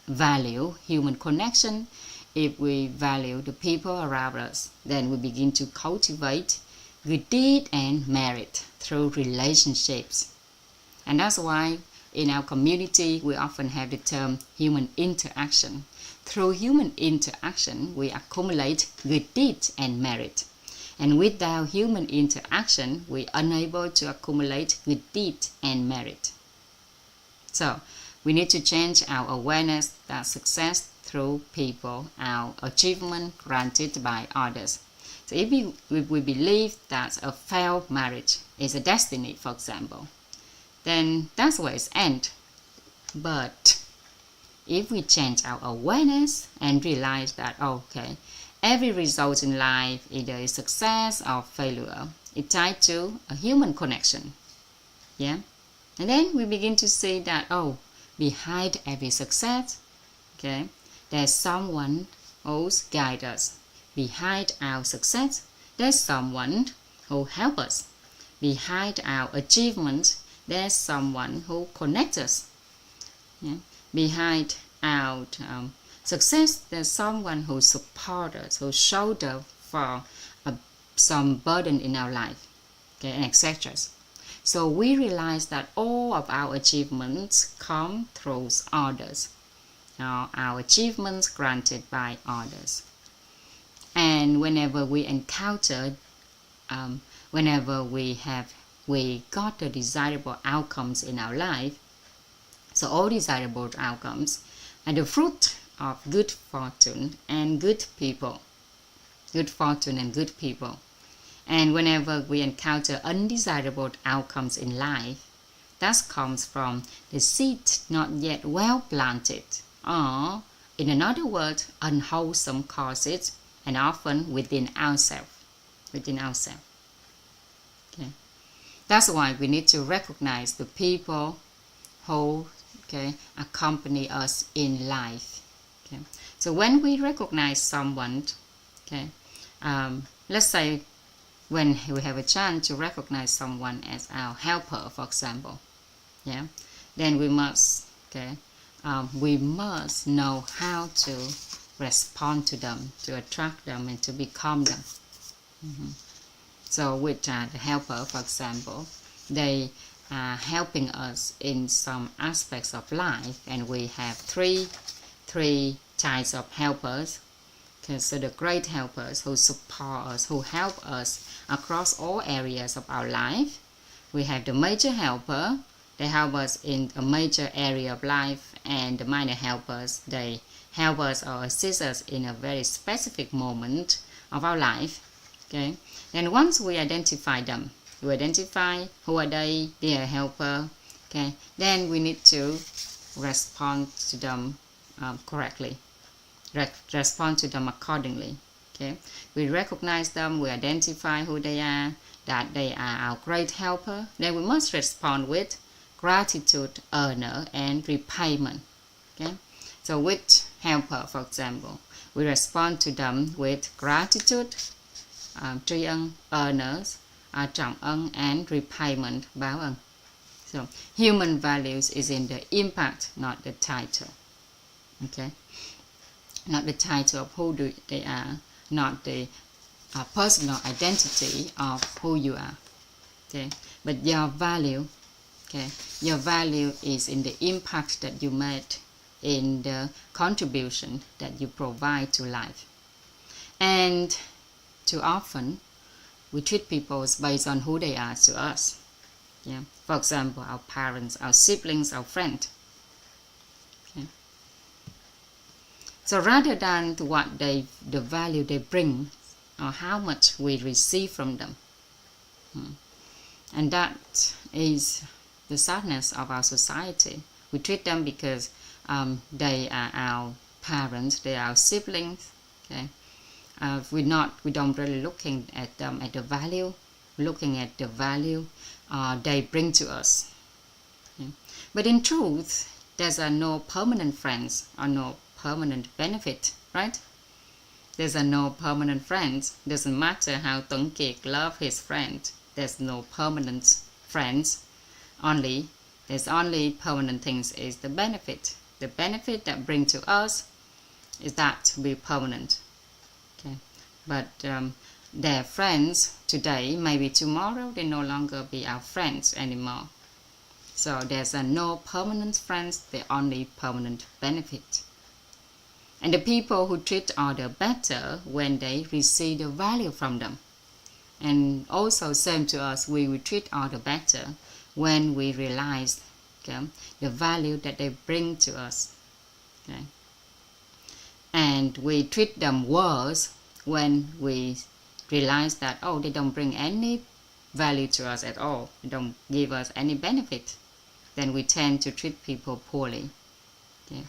value human connection, if we value the people around us, then we begin to cultivate good deed and merit through relationships. And that's why in our community we often have the term human interaction. Through human interaction, we accumulate good deeds and merit. And without human interaction, we are unable to accumulate good deeds and merit. So, we need to change our awareness that success through people, our achievement granted by others. So, if we believe that a failed marriage is a destiny, for example, then that's where it ends. But if we change our awareness and realize that, every result in life, either is success or failure, is tied to a human connection. Yeah? And then we begin to see that, behind every success, there's someone who's guides us. Behind our success, there's someone who helps us. Behind our achievements, there's someone who connects us. Yeah? Behind our success, there's someone who supports us, who shoulders for some burden in our life, and etc. So we realize that all of our achievements come through others, our achievements granted by others. And whenever we encounter whenever we got the desirable outcomes in our life. So all desirable outcomes are the fruit of good fortune and good people. Good fortune and good people. And whenever we encounter undesirable outcomes in life, that comes from the seed not yet well planted, or in another word, unwholesome causes, and often within ourselves. Okay. That's why we need to recognize the people who accompany us in life. Okay. So when we recognize someone, let's say when we have a chance to recognize someone as our helper, for example, then we must know how to respond to them, to attract them, and to become them. So with the helper, for example, they are helping us in some aspects of life, and we have three types of helpers. Okay, so the great helpers who support us, who help us across all areas of our life. We have the major helper. They help us in a major area of life, and the minor helpers, they help us or assist us in a very specific moment of our life. Okay, and once we identify them, we identify who are they are a helper. Okay, then we need to respond to them correctly. Respond to them accordingly. Okay, we recognize them, we identify who they are, that they are our great helper. Then we must respond with gratitude, honor, and repayment. Okay, so with helper, for example, we respond to them with gratitude, tri ân, honors, trọng ân, and repayment, báo ân. So human values is in the impact, not the title. Okay, not the title of who they are, not the personal identity of who you are. Okay, but your value, your value is in the impact that you made, in the contribution that you provide to life. And too often we treat people based on who they are to us. For example, our parents, our siblings, our friends. So rather than what the value they bring, or how much we receive from them. And that is the sadness of our society. We treat them because they are our parents, they are our siblings. Okay, we don't really looking at them at the value, looking at the value they bring to us. Okay. But in truth, there's no permanent friends or no permanent benefit, right? There's no permanent friends. Doesn't matter how Tuấn Kiệt love his friend. There's no permanent friends. There's only permanent things is the benefit. The benefit that bring to us is that to be permanent. Okay, but their friends today, maybe tomorrow they no longer be our friends anymore. So there's no permanent friends. The only permanent benefit. And the people who treat others better when they receive the value from them. And also same to us, we will treat others better when we realize the value that they bring to us. Okay. And we treat them worse when we realize that, they don't bring any value to us at all. They don't give us any benefit. Then we tend to treat people poorly. Okay.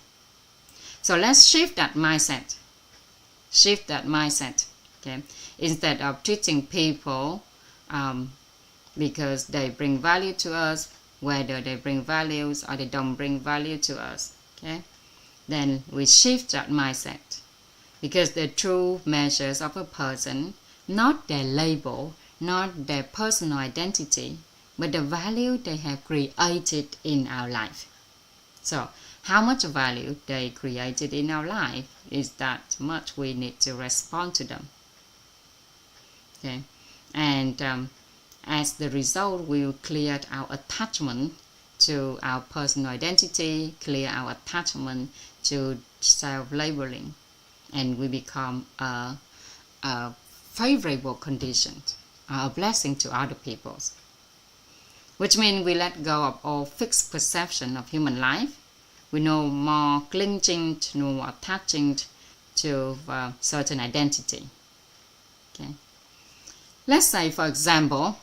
So let's shift that mindset. Okay. Instead of treating people because they bring value to us, whether they bring values or they don't bring value to us. Okay. Then we shift that mindset, because the true measures of a person, not their label, not their personal identity, but the value they have created in our life. So how much value they created in our life is that much we need to respond to them. Okay, and as the result, we will clear our attachment to our personal identity, clear our attachment to self-labeling, and we become a favorable condition, are a blessing to other people. Which means we let go of all fixed perception of human life. We no more clinging to nor attaching to certain identity. Okay. Let's say, for example,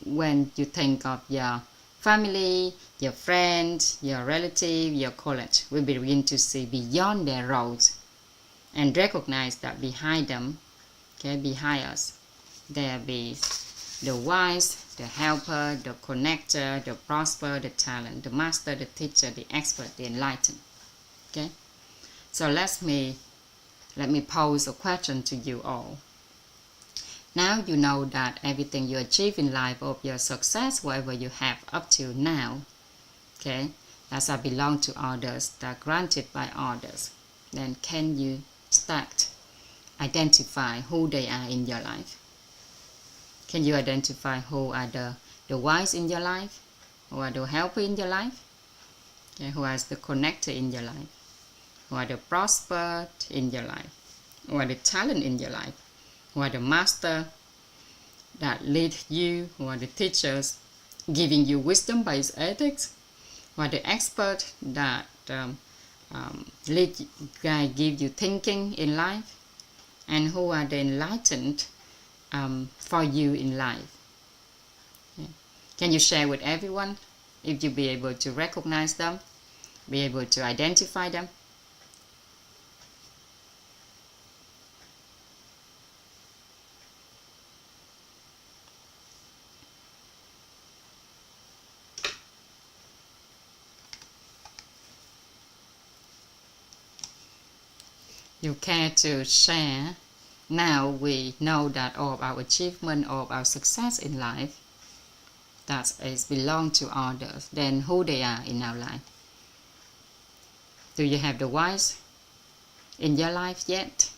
when you think of your family, your friends, your relative, your colleagues, we begin to see beyond their roles and recognize that behind them, okay, behind us, there be the wise, the helper, the connector, the prosper, the talent, the master, the teacher, the expert, the enlightened. Okay, so let me pose a question to you all. Now you know that everything you achieve in life, of your success, whatever you have up to now, okay, that belong to others, that granted by others. Then can you start identify who they are in your life? Can you identify who are the wise in your life? Who are the helper in your life? Okay, who is the connector in your life? Who are the prospered in your life? Who are the talent in your life? Who are the master that lead you? Who are the teachers giving you wisdom-based ethics? Who are the expert that give you thinking in life? And who are the enlightened for you in life? Yeah. Can you share with everyone if you be able to recognize them, be able to identify them? You care to share? Now we know that all of our achievement, all of our success in life, that is belong to others. Then who they are in our life? Do you have the wise in your life yet?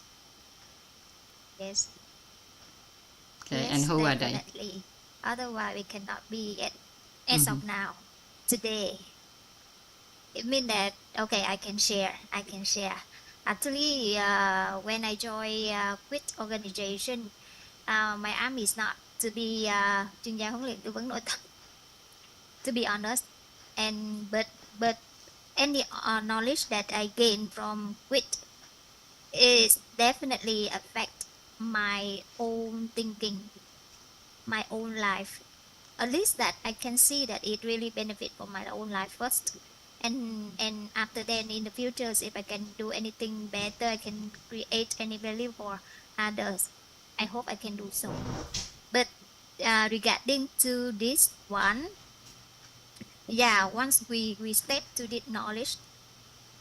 Yes. Okay, Yes, and who definitely. are they? Otherwise, we cannot be as of now, today. It means that, okay, I can share. Actually, when I joined quit organization, my aim is not to be chuyên gia huấn luyện tư vấn nội tâm, to be honest, but any knowledge that I gain from quit is definitely affect my own thinking, my own life. At least that I can see that it really benefit for my own life first, and after then in the futures, if I can do anything better, I can create any value for others, I hope I can do so. But regarding to this one, yeah, once we step to this knowledge,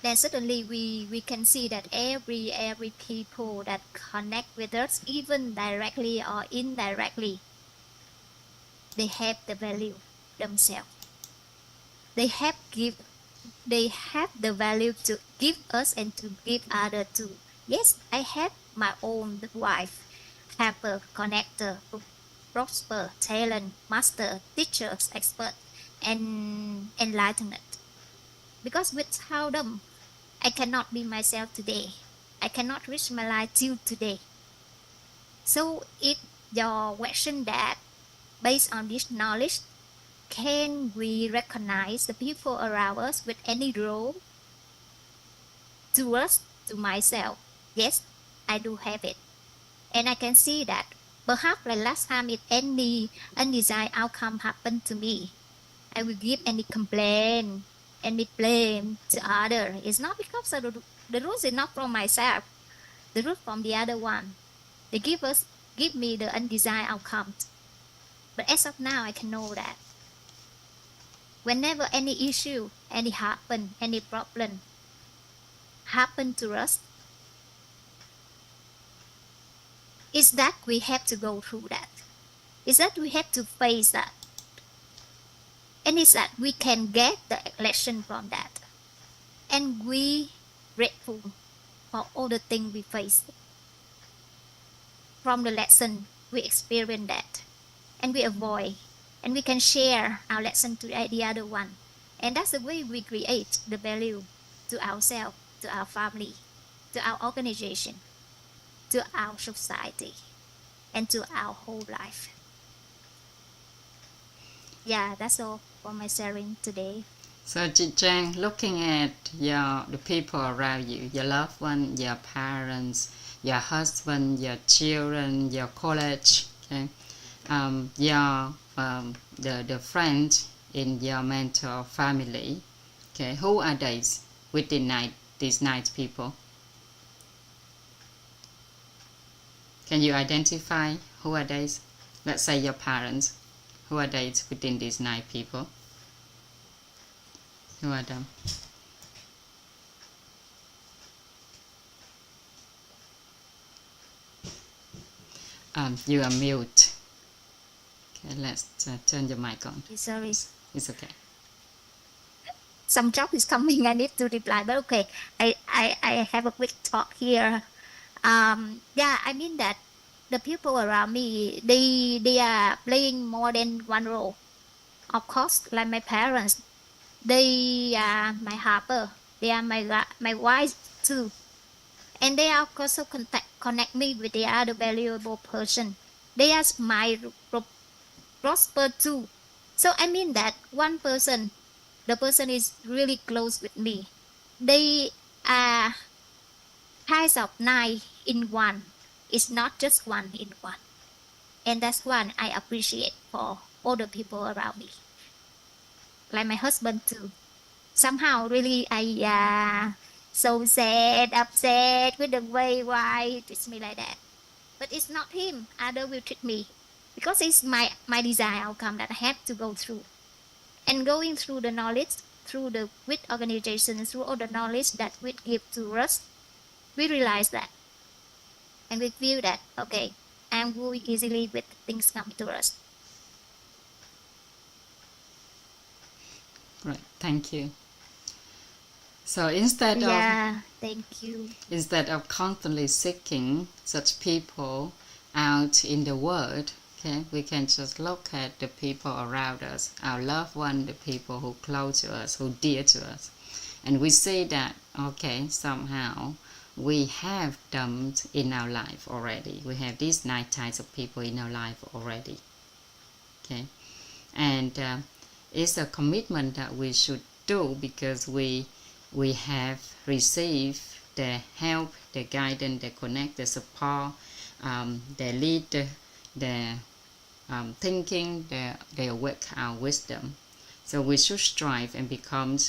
then suddenly we can see that every people that connect with us, even directly or indirectly, they have the value themselves. They have the value to give us and to give other too. Yes, I have my own wife, helper, connector, prosper, talent, master, teachers, expert, and enlightenment. Because without them, I cannot be myself today. I cannot reach my life till today. So if your question that based on this knowledge, can we recognize the people around us with any role to us, to myself? Yes, I do have it. And I can see that perhaps like last time if any undesired outcome happened to me, I will give any complaint, any blame to other. It's not because of the rules is not from myself. The root from the other one. They give me the undesired outcomes. But as of now, I can know that whenever any issue, any problem happen to us, is that we have to go through that. Is that we have to face that. And is that we can get the lesson from that. And we grateful for all the things we face. From the lesson, we experience that. And we avoid. And we can share our lesson to the other one. And that's the way we create the value to ourselves, to our family, to our organization. to our society and to our whole life. Yeah, that's all for my sharing today. So Trang, looking at the people around you, your loved one, your parents, your husband, your children, your college, okay, the friends in your mentor family, okay, who are these within these 9 people? Can you identify who are these? Let's say your parents. Who are these within these 9 people? Who are them? You are mute. Okay, let's turn your mic on. Sorry. It's okay. Some job is coming. I need to reply, but okay. I have a quick talk here. Yeah, I mean that the people around me, they are playing more than one role. Of course, like my parents, they are my helper. They are my wife too, and they are also connect me with the other valuable person. They are my prosper too. So I mean that one person, the person is really close with me. They are kinds of 9 in one. It's not just 1 in 1. And that's one I appreciate for all the people around me. Like my husband too. Somehow really I so sad, upset with the way why he treats me like that. But it's not him. Other will treat me. Because it's my desired outcome that I have to go through. And going through the knowledge, through the with organization, through all the knowledge that we give to us, we realize that. And we feel that, okay, I'm going easily with things come to us. Right, thank you. So instead of constantly seeking such people out in the world, okay, we can just look at the people around us, our loved one, the people who close to us, who dear to us, and we see that, okay, somehow we have them in our life already. We have these 9 types of people in our life already, okay, and it's a commitment that we should do because we have received the help, the guidance, the connect, the support, the lead, the thinking, the awake our wisdom. So we should strive and become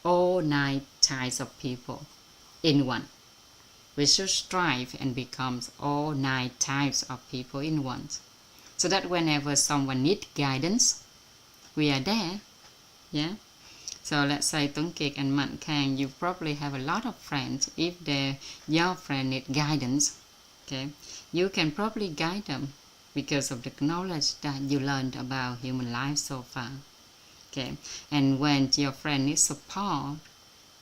all 9 types of people in one. We should strive and become all 9 types of people in one. So that whenever someone needs guidance, we are there. Yeah. So let's say Tuấn Kiệt and Mạnh Khang, you probably have a lot of friends. If your friend need guidance, okay, you can probably guide them because of the knowledge that you learned about human life so far. Okay, and when your friend needs support,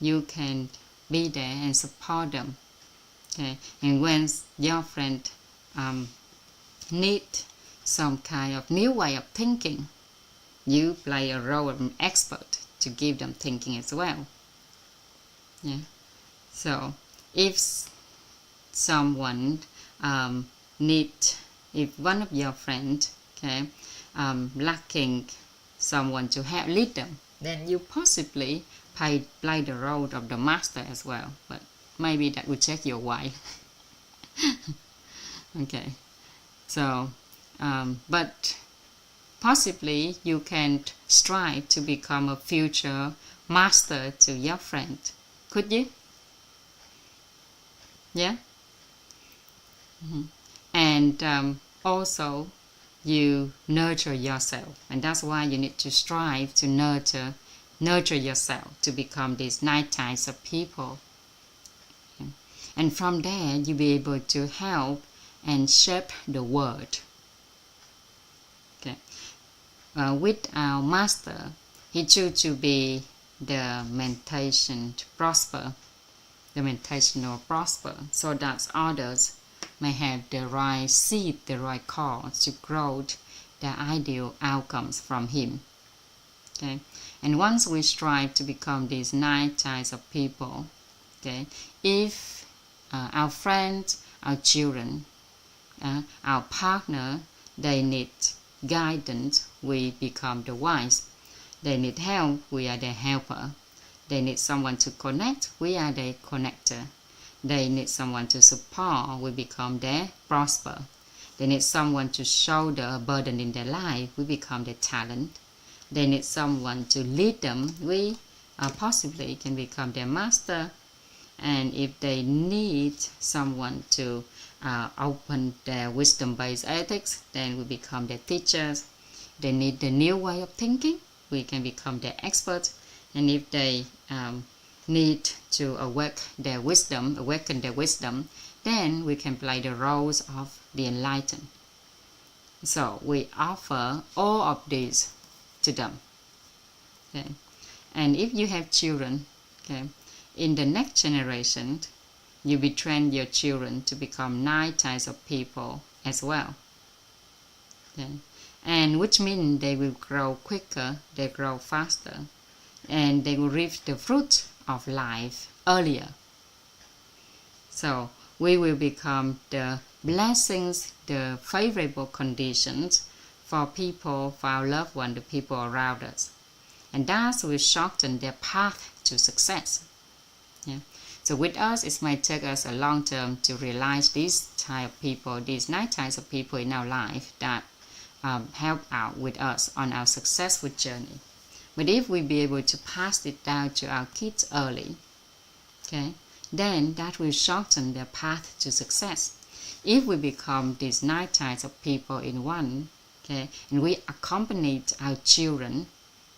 you can be there and support them. Okay, and when your friend need some kind of new way of thinking, you play a role of an expert to give them thinking as well. Yeah. So if someone if one of your friends, okay, lacking someone to help lead them, then you possibly play the role of the master as well. But maybe that will take you a while. Okay. So, but possibly you can strive to become a future master to your friend. Could you? Yeah? Mm-hmm. And also you nurture yourself, and that's why you need to strive to nurture yourself to become these 9 types of people. Okay. And from there you'll be able to help and shape the world. Okay. With our master, he chose to be the meditation to prosper, the meditational prosper, so that others may have the right seed, the right cause to grow the ideal outcomes from him. Okay, and once we strive to become these 9 types of people, okay, if our friends our children, our partner, they need guidance, we become the wise. They need help, we are the helper. They need someone to connect, we are the connector. They need someone to support, we become their prosper. They need someone to shoulder a burden in their life, we become their talent. They need someone to lead them, we possibly can become their master. And if they need someone to open their wisdom-based ethics, then we become their teachers. They need the new way of thinking, we can become their experts. And if they need to awaken their wisdom, then we can play the roles of the enlightened. So we offer all of these to them. Okay? And if you have children, okay, in the next generation, you will train your children to become 9 types of people as well. Okay? And which means they will grow quicker, they grow faster, and they will reap the fruit of life earlier. So we will become the blessings, the favorable conditions for people, for our loved ones, the people around us. And that will shorten their path to success. Yeah. So with us, it might take us a long time to realize these type of people, these 9 types of people in our life that help out with us on our successful journey. But if we be able to pass it down to our kids early, okay, then that will shorten their path to success. If we become these 9 types of people in one, okay, and we accompany our children,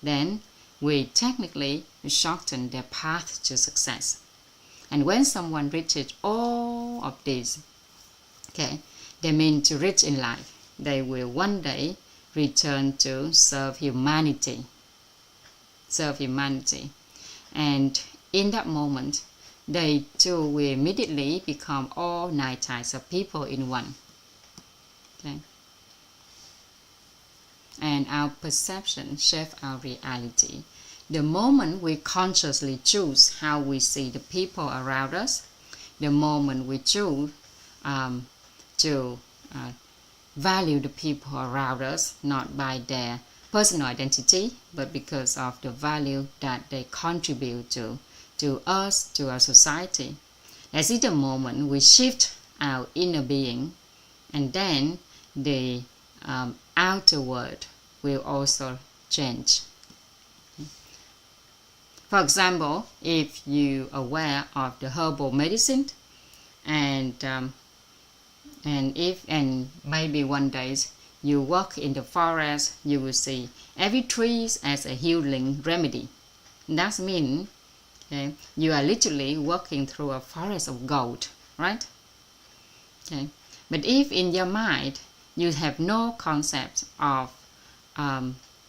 then we technically shorten their path to success. And when someone reaches all of these, okay, they mean to reach in life, they will one day return to serve humanity. Serve humanity. And in that moment, they too will immediately become all 9 types of people in one. Okay? And our perception shapes our reality. The moment we consciously choose how we see the people around us, the moment we choose to value the people around us, not by their personal identity, but because of the value that they contribute to us, to our society. That is the moment we shift our inner being, and then the outer world will also change. For example, if you are aware of the herbal medicine, and maybe one day you walk in the forest, you will see every tree as a healing remedy. That means, okay, you are literally walking through a forest of gold, right? Okay. But if in your mind you have no concept of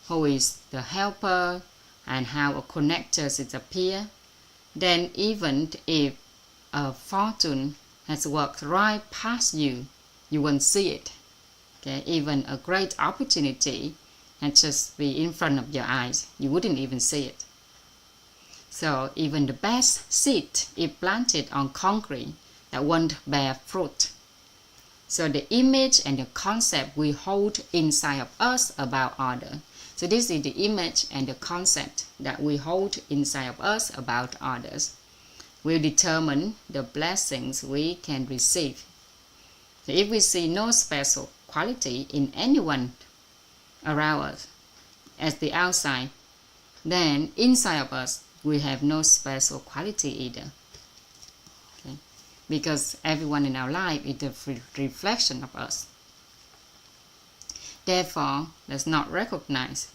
who is the helper and how a connector is appear, then even if a fortune has walked right past you, you won't see it. Okay? Even a great opportunity has just be in front of your eyes, you wouldn't even see it. So even the best seed is planted on concrete that won't bear fruit. So the image and the concept we hold inside of us about others. So this is the image and the concept that we hold inside of us about others will determine the blessings we can receive. So if we see no special quality in anyone around us as the outside, then inside of us we have no special quality either. Okay? Because everyone in our life is a reflection of us. Therefore, let's not recognize.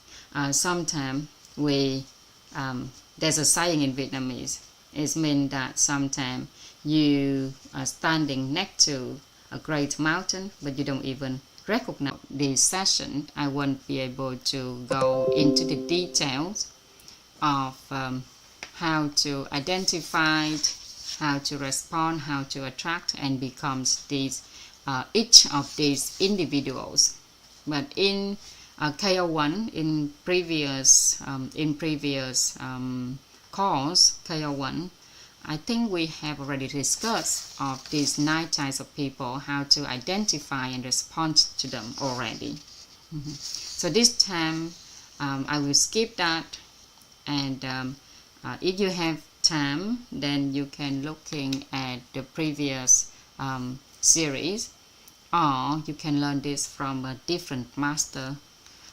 Sometimes there's a saying in Vietnamese. It means that sometimes you are standing next to a great mountain, but you don't even recognize. This session, I won't be able to go into the details of how to identify, how to respond, how to attract, and becomes each of these individuals. But in K01, in previous course K01, I think we have already discussed of these 9 types of people, how to identify and respond to them already. So this time I will skip that, and if you have time, then you can looking at the previous series, or you can learn this from a different master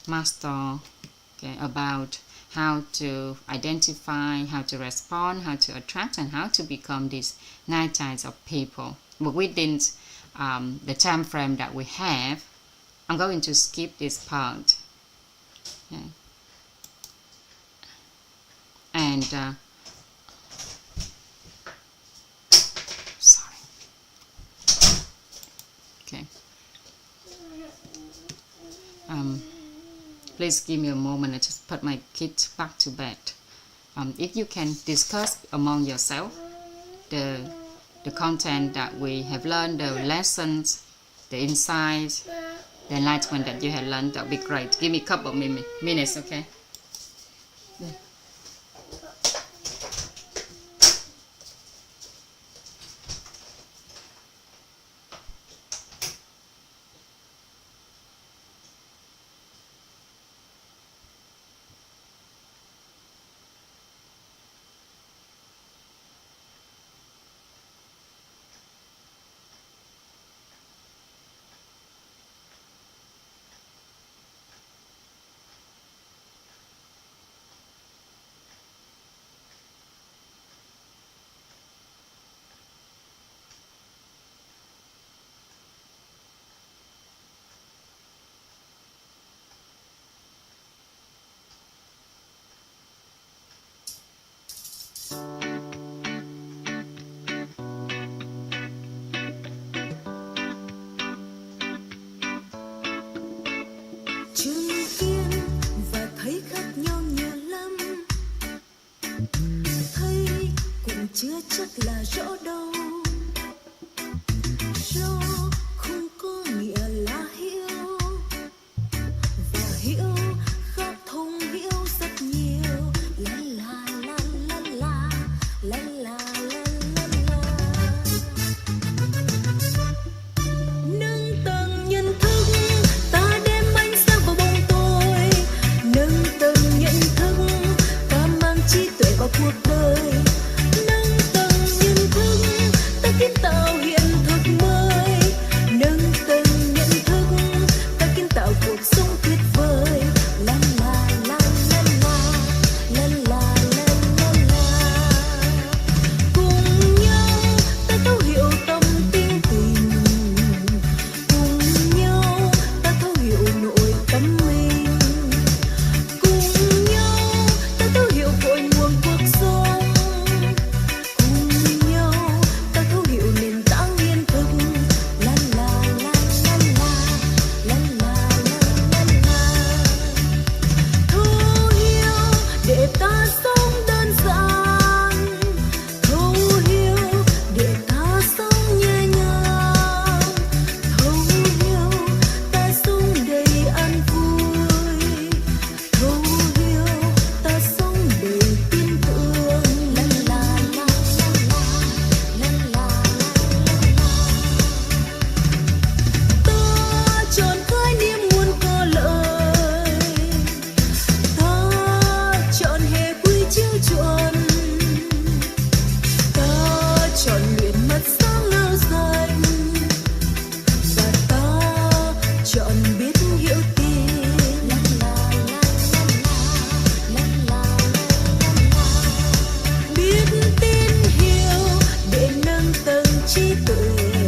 okay, about how to identify, how to respond, how to attract, and how to become these 9 types of people. But within the time frame that we have, I'm going to skip this part. Okay. And sorry. Okay. Please give me a moment. I just put my kids back to bed. If you can discuss among yourself the content that we have learned, the lessons, the insights, the enlightenment that you have learned, that would be great. Give me a couple of minutes, okay? Chứng kiến và thấy khác nhau nhiều lắm, thấy cũng chưa chắc là rõ đâu, rõ không có nghĩa là hiểu, và hiểu khác thông hiểu rất nhiều. La la la la la la la la la la. Nâng tầng nhận thức, ta đem ánh sáng vào bóng tối. Nâng tầng nhận thức, ta mang trí tuệ vào cuộc đời. Nâng tầng nhận thức, ta kiến tạo hiện thực mới. Nâng tầng nhận thức, ta kiến tạo cuộc sống tuyệt vời. La la la la la la la la la la. Cùng nhau ta thấu hiểu tâm tính tình, cùng nhau ta thấu hiểu nội tâm mình, cùng nhau ta thấu hiểu cội nguồn cuộc sống, cùng nhau ta thấu hiểu nền tảng hiện thực. La la la la la la la la la la. Thấu hiểu để ta sống đơn giản, thấu hiểu để ta sống nhẹ nhàng, thấu hiểu ta sống đầy an vui, thấu hiểu ta sống đầy tin tưởng. La la la la la la la la. Ta chọn khái niệm nguồn có lợi, ta chọn hệ quy chiếu chuẩn, ta chọn luyện mất sáng lâu dần, và ta chọn biết hiểu tin. La la la la la la la la. Biết tin hiểu để nâng tầng trí tuệ,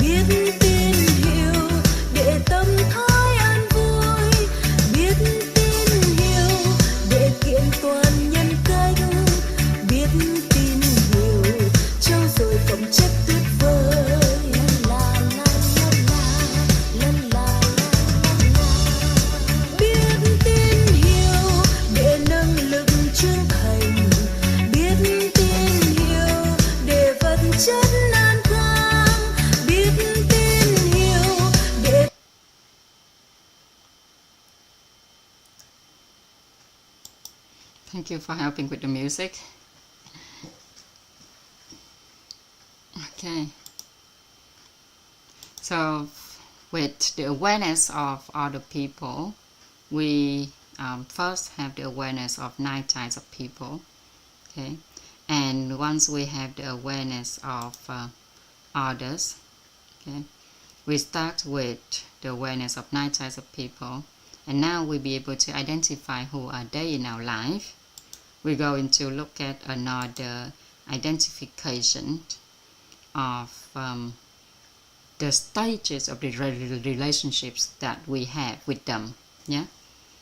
biết tin hiểu để tâm thái an vui, biết tin hiểu để kiện toàn nhân cách, biết tin hiểu trau dồi phẩm chất tuyệt vời. La la la la la la la la. Biết tin hiểu để nâng lực trưởng thành, biết tin hiểu để vật chất an khang, biết tin hiểu để Thank you for helping with the music. Okay. So with the awareness of other people, we first have the awareness of 9 types of people. Okay. And once we have the awareness of others, okay, we start with the awareness of 9 types of people, and now we'll be able to identify who are they in our life. We're going to look at another identification of the stages of the relationships that we have with them. Yeah.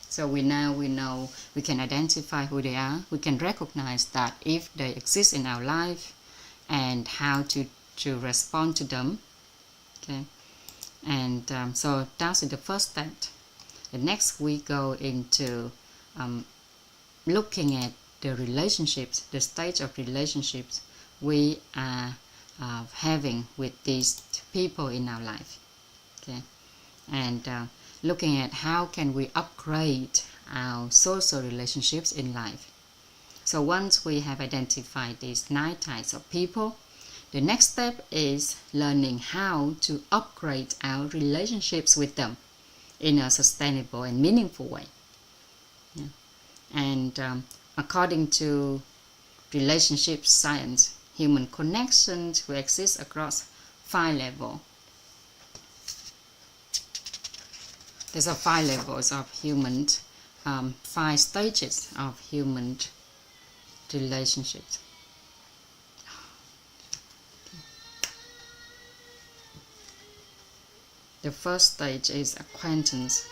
So we know we can identify who they are. We can recognize that if they exist in our life, and how to respond to them. Okay. And so that's the first step. And next we go into looking at the relationships, the stage of relationships we are having with these people in our life. Okay. And looking at how can we upgrade our social relationships in life. So once we have identified these 9 types of people, the next step is learning how to upgrade our relationships with them in a sustainable and meaningful way. Yeah. And according to relationship science, human connections will exist across 5 levels. There's 5 levels of human, 5 stages of human relationships. The first stage is acquaintance.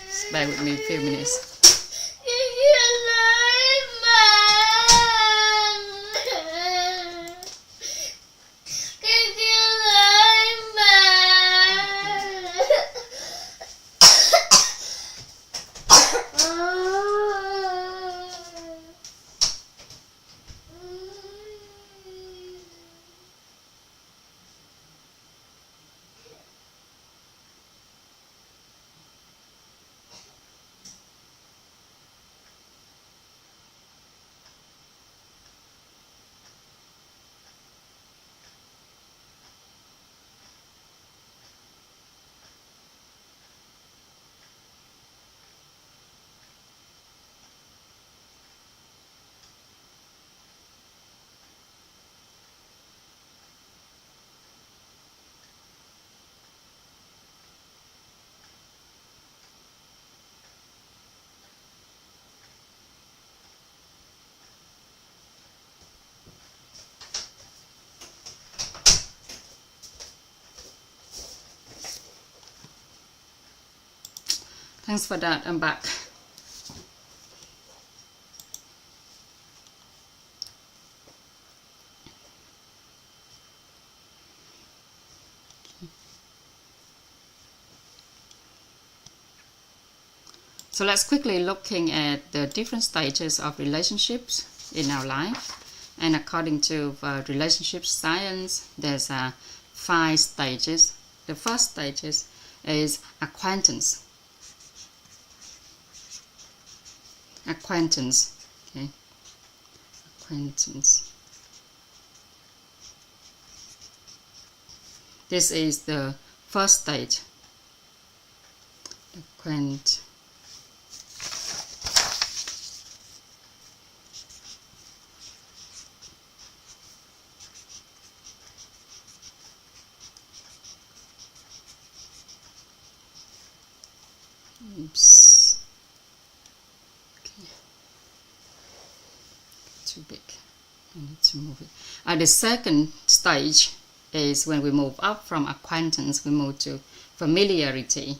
Just bear with me a few minutes. Thanks for that. I'm back. So let's quickly looking at the different stages of relationships in our life. And according to relationship science, there's 5 stages. The first stage is acquaintance. Acquaintance. Okay. Acquaintance. This is the first stage. Acquaintance. Oops. Okay. Too big. I need to move it. The second stage is when we move up from acquaintance, we move to familiarity.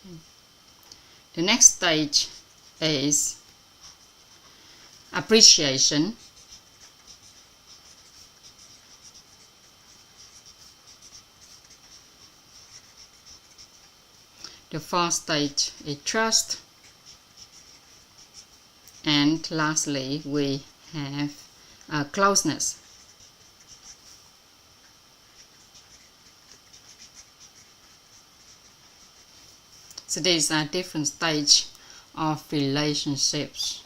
Okay. The next stage is appreciation. The fourth stage is trust. And lastly, we have closeness. So these are different stages of relationships.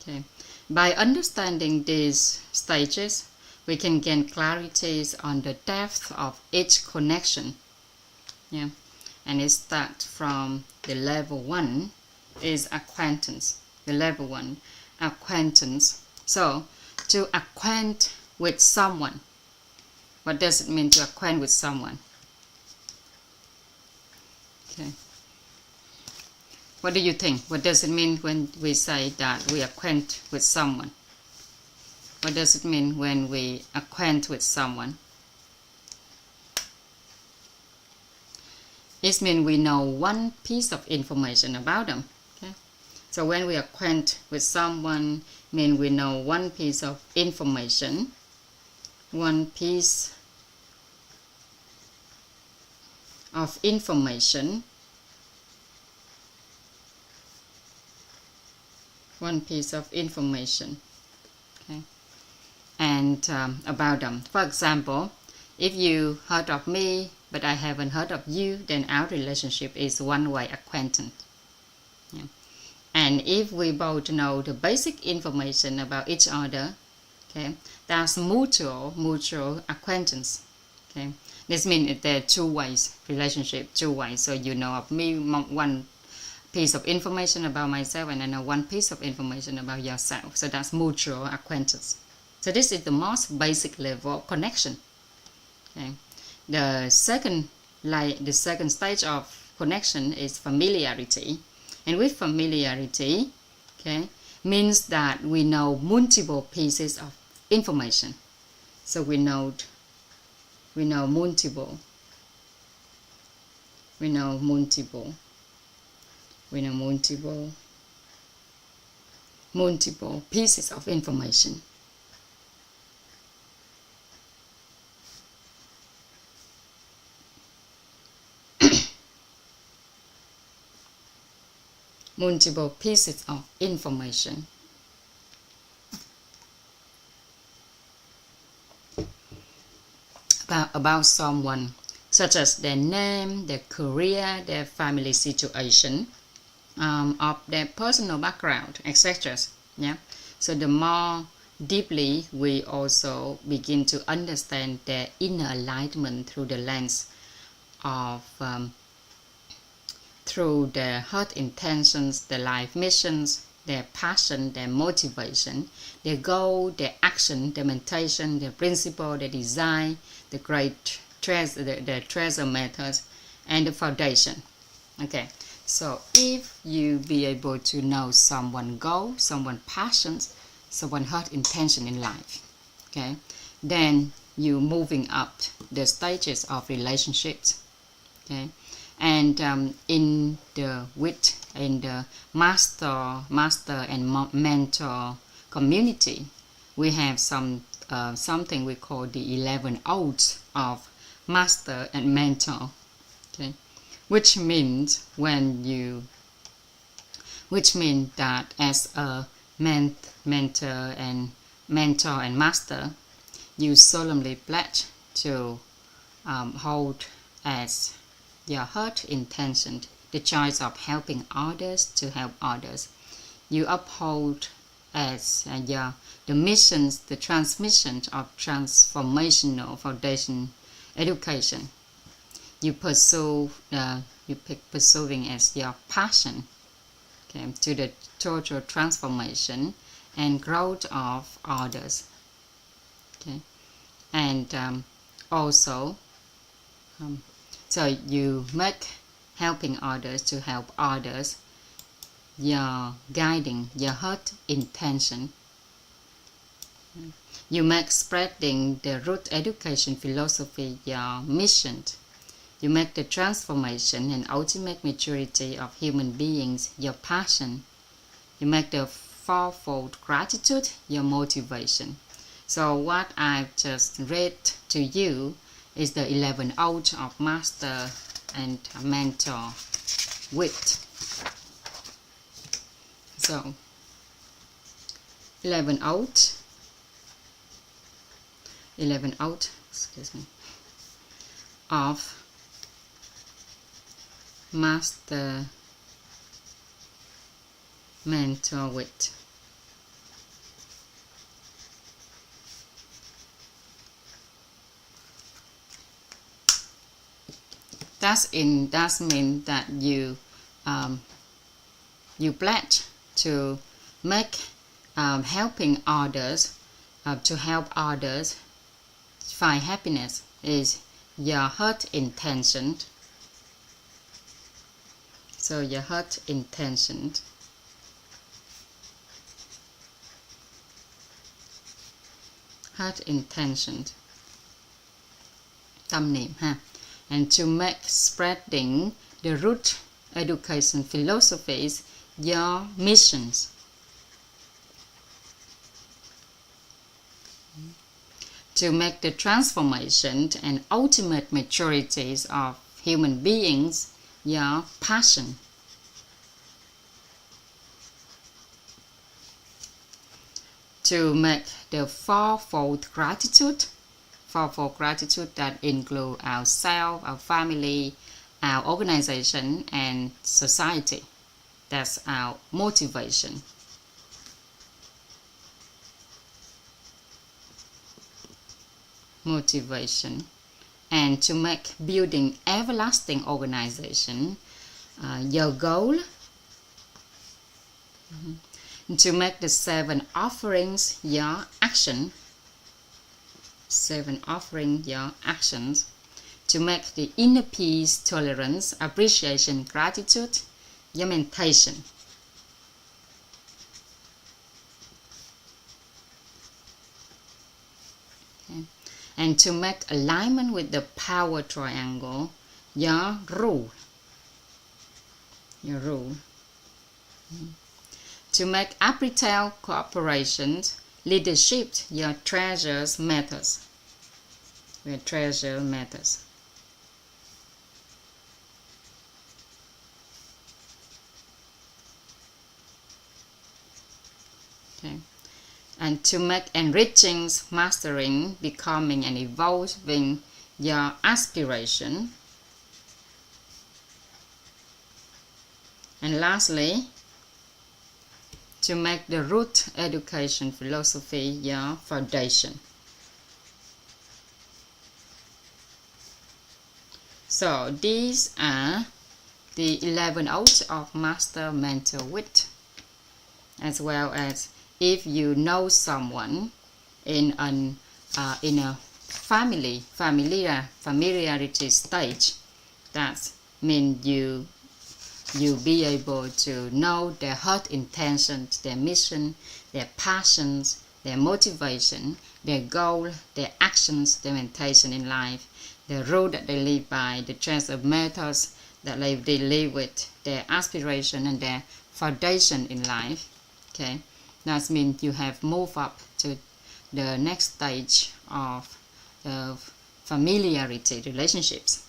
Okay. By understanding these stages, we can gain clarity on the depth of each connection. Yeah. And it starts from the level 1 is acquaintance. The level 1, acquaintance. So, to acquaint with someone. What does it mean to acquaint with someone? Okay. What do you think? What does it mean when we say that we acquaint with someone? What does it mean when we acquaint with someone? It means we know one piece of information about them. Okay? So when we acquaint with someone, mean we know one piece of information, one piece of information, one piece of information. Okay? And about them. For example, if you heard of me but I haven't heard of you, then our relationship is one-way acquaintance. Yeah. And if we both know the basic information about each other, okay, that's mutual acquaintance. Okay, this means there are two ways relationship, two ways. So you know of me one piece of information about myself, and I know one piece of information about yourself. So that's mutual acquaintance. So this is the most basic level of connection. Okay. The second stage of connection is familiarity, and with familiarity, okay, means that we know multiple pieces of information. So we know multiple pieces of information. Multiple pieces of information. About someone, such as their name, their career, their family situation, of their personal background, etc. Yeah. So the more deeply we also begin to understand their inner alignment through the lens of through their heart intentions, their life missions, their passion, their motivation, their goal, their action, their meditation, their principle, their design, the great treasure, the treasure methods, and the foundation. Okay, so if you be able to know someone goal, someone passions, someone heart intention in life, okay, then you moving up the stages of relationships. Okay. And in the master and mentor community, we have something we call the 11 oaths of master and mentor. Okay, which means that as a mentor and master, you solemnly pledge to hold as your heart intention the choice of helping others to help others. You uphold as the missions, the transmission of transformational foundation education. You pick pursuing as your passion, okay, to the total transformation and growth of others. Okay, and also. So you make helping others to help others your guiding, your heart intention. You make spreading the root education philosophy your mission. You make the transformation and ultimate maturity of human beings your passion. You make the fourfold gratitude your motivation. So what I've just read to you is the 11 oaths of master and mentor with. So 11 oaths, excuse me, of master mentor with. That means that you pledge to make helping others, to help others find happiness is your heart intention. So your heart intention. Heart intention. Tâm niệm ha. And to make spreading the root education philosophies your missions. To make the transformation and ultimate maturities of human beings your passion. To make the fourfold gratitude that include ourselves, our family, our organization, and society. That's our motivation. And to make building everlasting organization your goal. To make the 7 offerings your action. 7 offerings your actions. To make the inner peace, tolerance, appreciation, gratitude your meditation. Okay. And to make alignment with the power triangle your rule. To make apparel cooperations leadership your treasures matters. Your treasure matters. Okay. And to make enriching, mastering, becoming, and evolving your aspiration. And lastly, to make the root education philosophy your foundation. So these are the 11 oaths of master mentor with, as well as if you know someone in a familiarity stage, that means you be able to know their heart intentions, their mission, their passions, their motivation, their goal, their actions, their meditation in life, the rule that they live by, the choice of methods that they live with, their aspiration and their foundation in life. Okay, that means you have moved up to the next stage of familiarity relationships.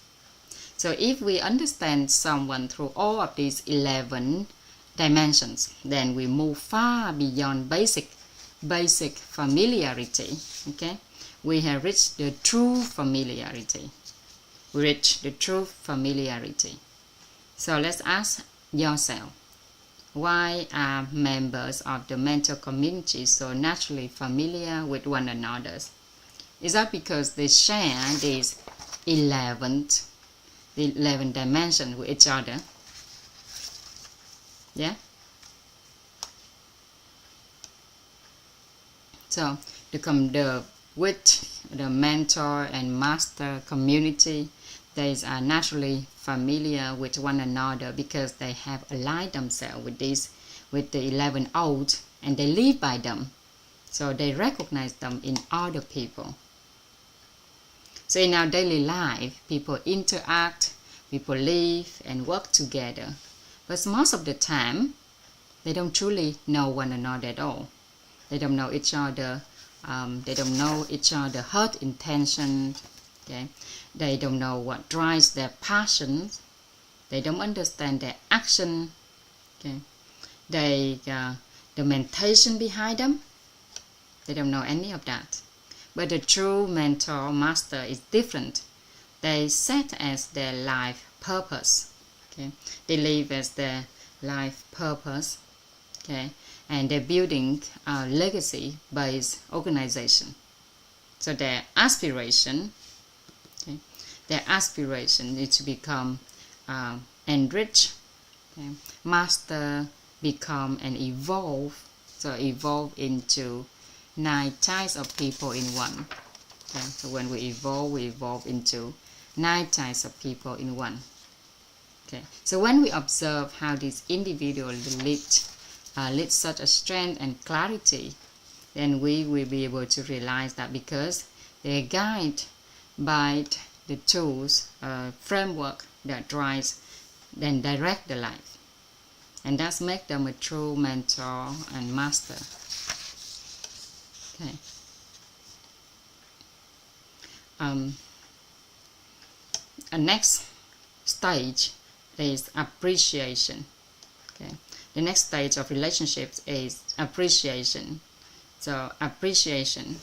So if we understand someone through all of these 11 dimensions, then we move far beyond basic familiarity. Okay, we have reached the true familiarity. So let's ask yourself, why are members of the mentor community so naturally familiar with one another? Is that because they share these 11 dimensions with each other? Yeah? So with the mentor and master community, they are naturally familiar with one another because they have aligned themselves with the 11 oaths, and they live by them. So they recognize them in other people. So in our daily life, people interact, people live and work together. But most of the time, they don't truly know one another at all. They don't know each other. They don't know each other's heart intention. Okay? They don't know what drives their passions. They don't understand their action. Okay? The meditation behind them, they don't know any of that. But the true mentor master is different. They set as their life purpose. Okay, they live as their life purpose. Okay, and they're building a legacy-based organization. So their aspiration is to become enrich, okay, master, become, and evolve. So evolve into 9 types of people in one. Okay, so when we evolve into 9 types of people in one. Okay, so when we observe how these individuals lead such a strength and clarity, then we will be able to realize that because they are guided by the tools, framework that drives, then direct the life, and that's make them a true mentor and master. Okay. A next stage is appreciation. Okay. The next stage of relationships is appreciation. So appreciation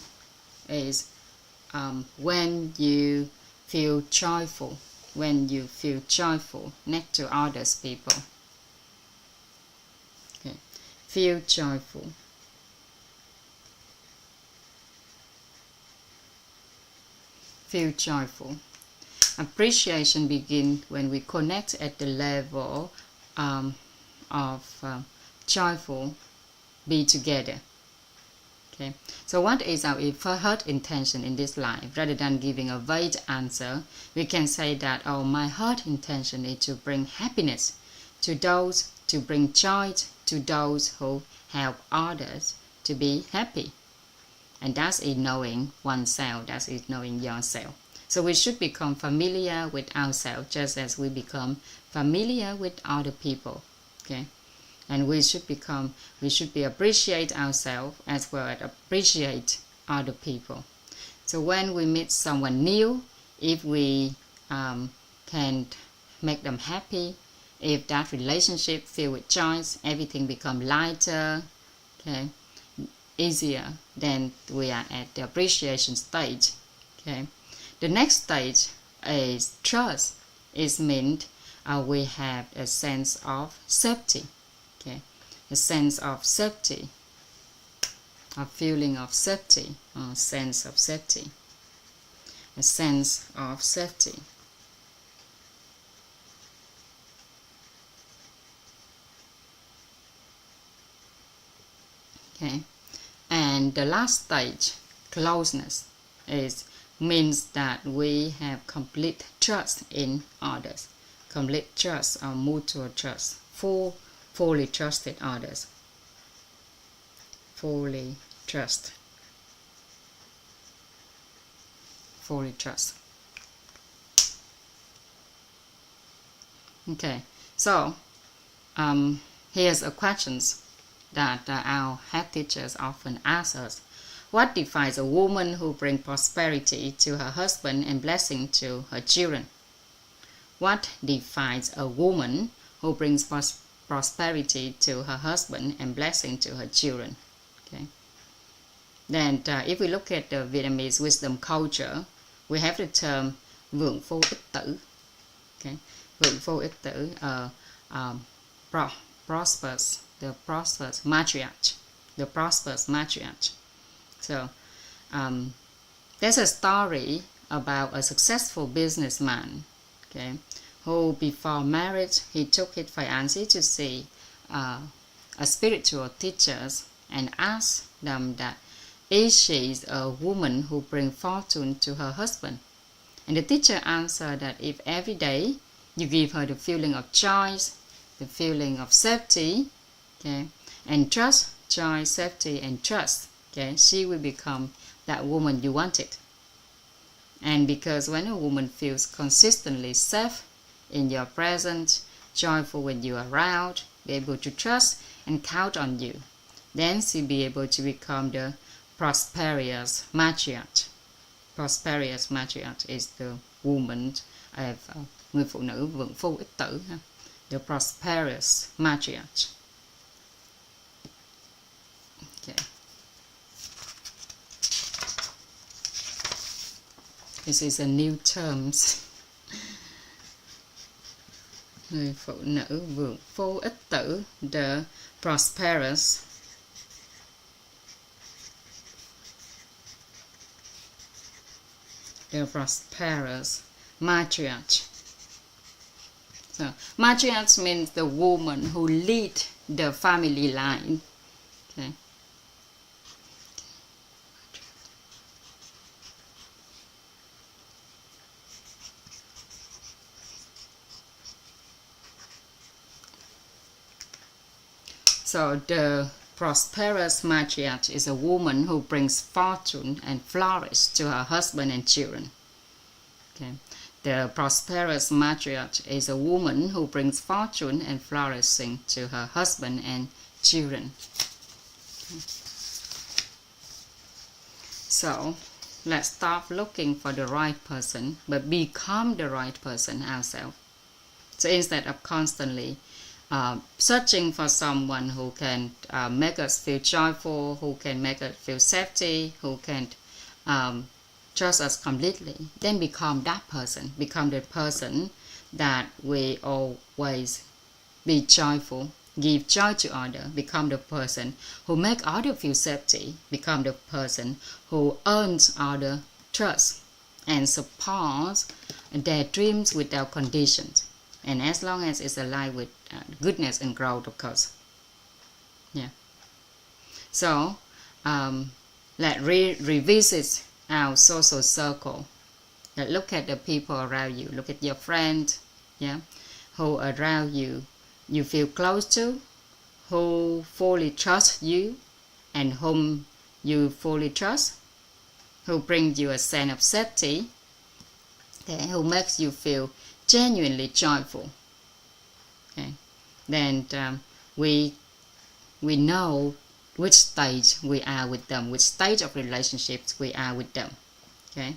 is when you feel joyful, next to others people. Okay. Feel joyful. Feel joyful. Appreciation begins when we connect at the level of joyful, be together. Okay, so what is our heart intention in this life? Rather than giving a vague answer, we can say that, oh, my heart intention is to bring happiness to those, to bring joy to those who help others to be happy. And that's in knowing oneself, that's in knowing yourself. So we should become familiar with ourselves just as we become familiar with other people. Okay, and we should be appreciate ourselves as well as appreciate other people. So when we meet someone new, if we can make them happy, if that relationship filled with joy, everything become lighter, okay, easier, then we are at the appreciation stage. Okay, the next stage is trust. It means we have a sense of safety. Okay, a sense of safety, a feeling of safety, or sense of safety, a sense of safety. Okay, and the last stage, closeness, means that we have complete trust in others, complete trust or mutual trust, fully trusted others, fully trust. Okay, so here's a questions that our head teachers often ask us. What defines a woman who brings prosperity to her husband and blessing to her children? What defines a woman who brings prosperity to her husband and blessing to her children? Okay. Then if we look at the Vietnamese wisdom culture, we have the term vượng phu ích tử. Okay. Vượng phu ích tử, the prosperous matriarch. So there's a story about a successful businessman, okay, who before marriage he took his fiancée to see a spiritual teachers and asked them that is she a woman who brings fortune to her husband? And the teacher answered that if every day you give her the feeling of joy, the feeling of safety, okay, and trust, joy, safety, and trust, okay, she will become that woman you wanted. And because when a woman feels consistently safe in your presence, joyful when you are around, be able to trust and count on you, then she'll be able to become the prosperous matriarch. Prosperous matriarch is the woman, người phụ nữ vượng phu ích tử, the prosperous matriarch. Okay. This is a new terms. Người phụ nữ vượt vô ích tử, the prosperous matriarch. So matriarch means the woman who lead the family line. Okay. So the prosperous matriarch is a woman who brings fortune and flourish to her husband and children. Okay. The prosperous matriarch is a woman who brings fortune and flourishing to her husband and children. Okay. So let's stop looking for the right person, but become the right person ourselves. So instead of constantly searching for someone who can make us feel joyful, who can make us feel safety, who can trust us completely, then become that person. Become the person that we always be joyful, give joy to others. Become the person who make others feel safety. Become the person who earns others trust and supports their dreams without conditions. And as long as it's aligned with goodness and growth, of course. Yeah. So let's revisit our social circle. Let's look at the people around you. Look at your friends, yeah, who around you feel close to, who fully trust you, and whom you fully trust, who brings you a sense of safety, okay, who makes you feel genuinely joyful. Okay. Then we know which stage we are with them, which stage of relationships we are with them. Okay,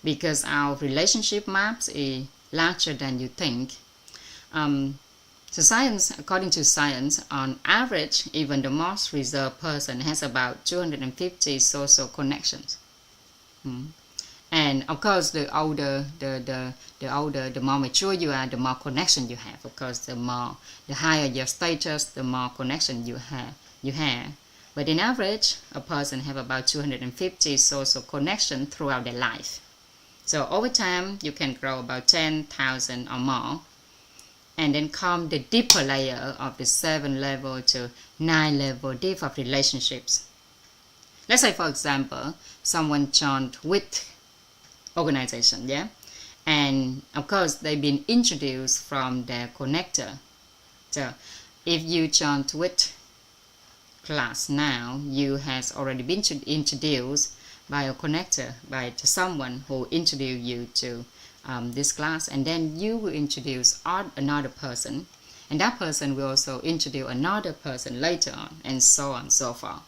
because our relationship maps is larger than you think. So science, according to science, on average, even the most reserved person has about 250 social connections. And of course, the older, the more mature you are, the more connection you have. Of course, the higher your status, the more connection you have. But in average, a person have about 250 social connections throughout their life. So over time, you can grow about 10,000 or more, and then come the deeper layer of the 7 level to 9 level deep of relationships. Let's say, for example, someone joined with organization, yeah, and of course they've been introduced from their connector. So if you joined with class now, you has already been introduced by a connector, by someone who introduced you to this class, and then you will introduce another person, and that person will also introduce another person later on, and so on and so forth.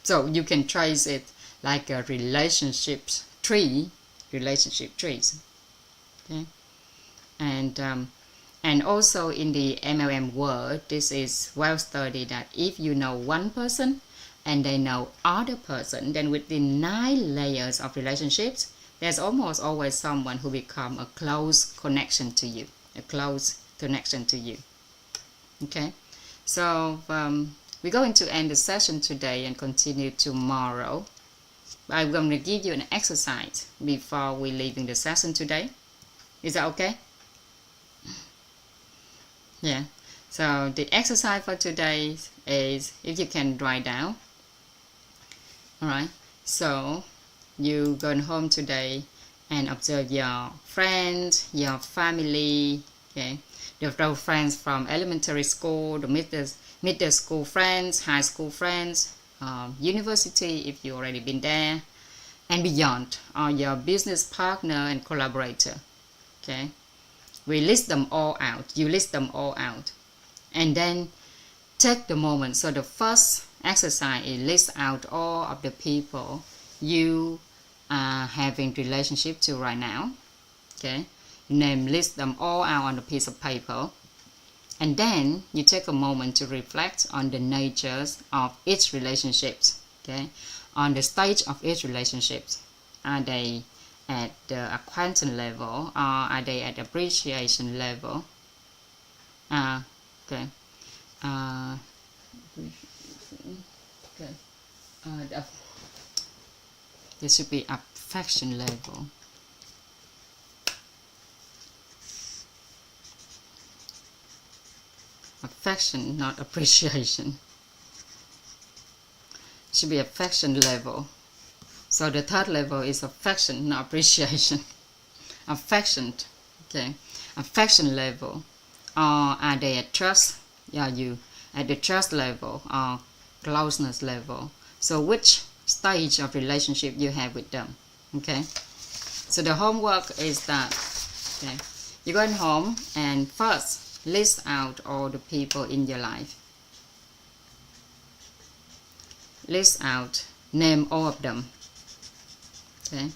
So you can trace it like a relationship trees. Okay, and also in the MLM world, this is well studied that if you know one person and they know other person, then within 9 layers of relationships, there's almost always someone who become a close connection to you. Okay, so we're going to end the session today and continue tomorrow. I'm going to give you an exercise before we leaving the session today. Is that okay? Yeah. So the exercise for today is, if you can write down. Alright. So you going home today and observe your friends, your family, okay? Your friends from elementary school, the middle school friends, high school friends, university if you already been there, and beyond, or your business partner and collaborator. Okay, we list them all out. You list them all out, and then take the moment. So the first exercise is list out all of the people you are having relationship to right now. Okay, list them all out on a piece of paper. And then you take a moment to reflect on the natures of each relationship, okay? On the stage of each relationship. Are they at the acquaintance level, or are they at appreciation level? Okay. Okay. There should be affection level. Affection, not appreciation. Should be affection level. So the third level is affection, not appreciation. Affection, okay. Affection level. Or are they at trust? Yeah, you at the trust level or closeness level. So which stage of relationship you have with them? Okay. So the homework is that, okay, you're going home and first list out all the people in your life. List out, name all of them. Okay.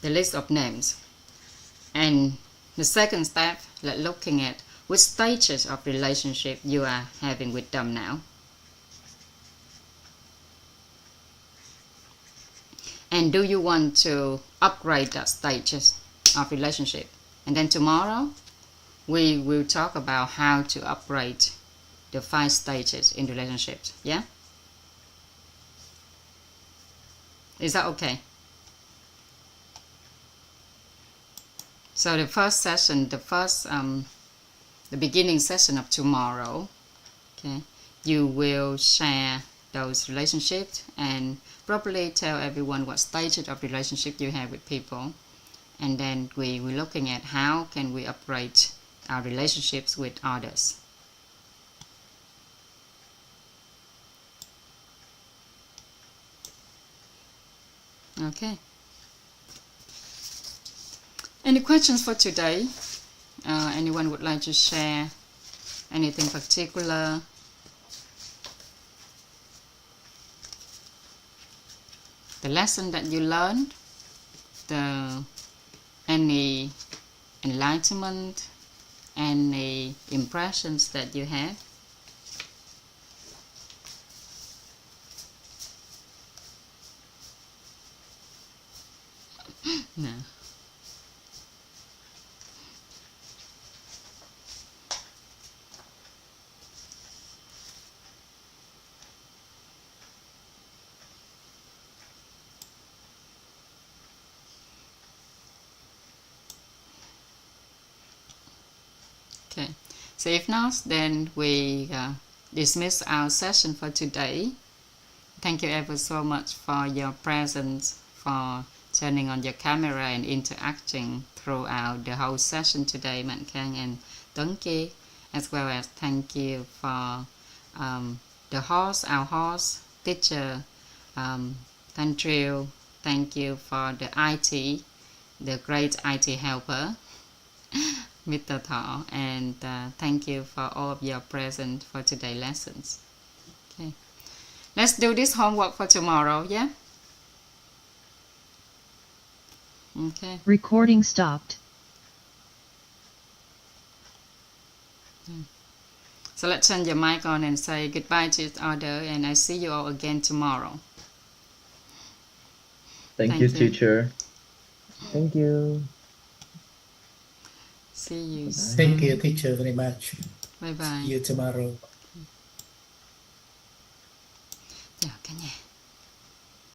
The list of names. And the second step, like looking at which stages of relationship you are having with them now. And do you want to upgrade that stages of relationship? And then tomorrow, we will talk about how to upgrade the 5 stages in relationships. Yeah? Is that okay? So the first session, the beginning session of tomorrow, okay, you will share those relationships and properly tell everyone what stages of relationship you have with people. And then we're looking at how can we upgrade our relationships with others. Okay. Any questions for today? Anyone would like to share anything particular? The lesson that you learned? Any enlightenment? Any impressions that you have? No. Okay, so if not, then we dismiss our session for today. Thank you ever so much for your presence, for turning on your camera and interacting throughout the whole session today, Mạnh Khang and Tuấn, as well as thank you for the host, our host, teacher, Tantril. Thank you for the IT, the great IT helper, Mr. Thọ, and thank you for all of your presence for today's lessons. Okay, let's do this homework for tomorrow, yeah? Okay. Recording stopped. So let's turn your mic on and say goodbye to each other, and I see you all again tomorrow. Thank you, teacher. Thank you. See you. Thank you, teacher, very much. Bye bye. See you tomorrow. Chào cả nhà.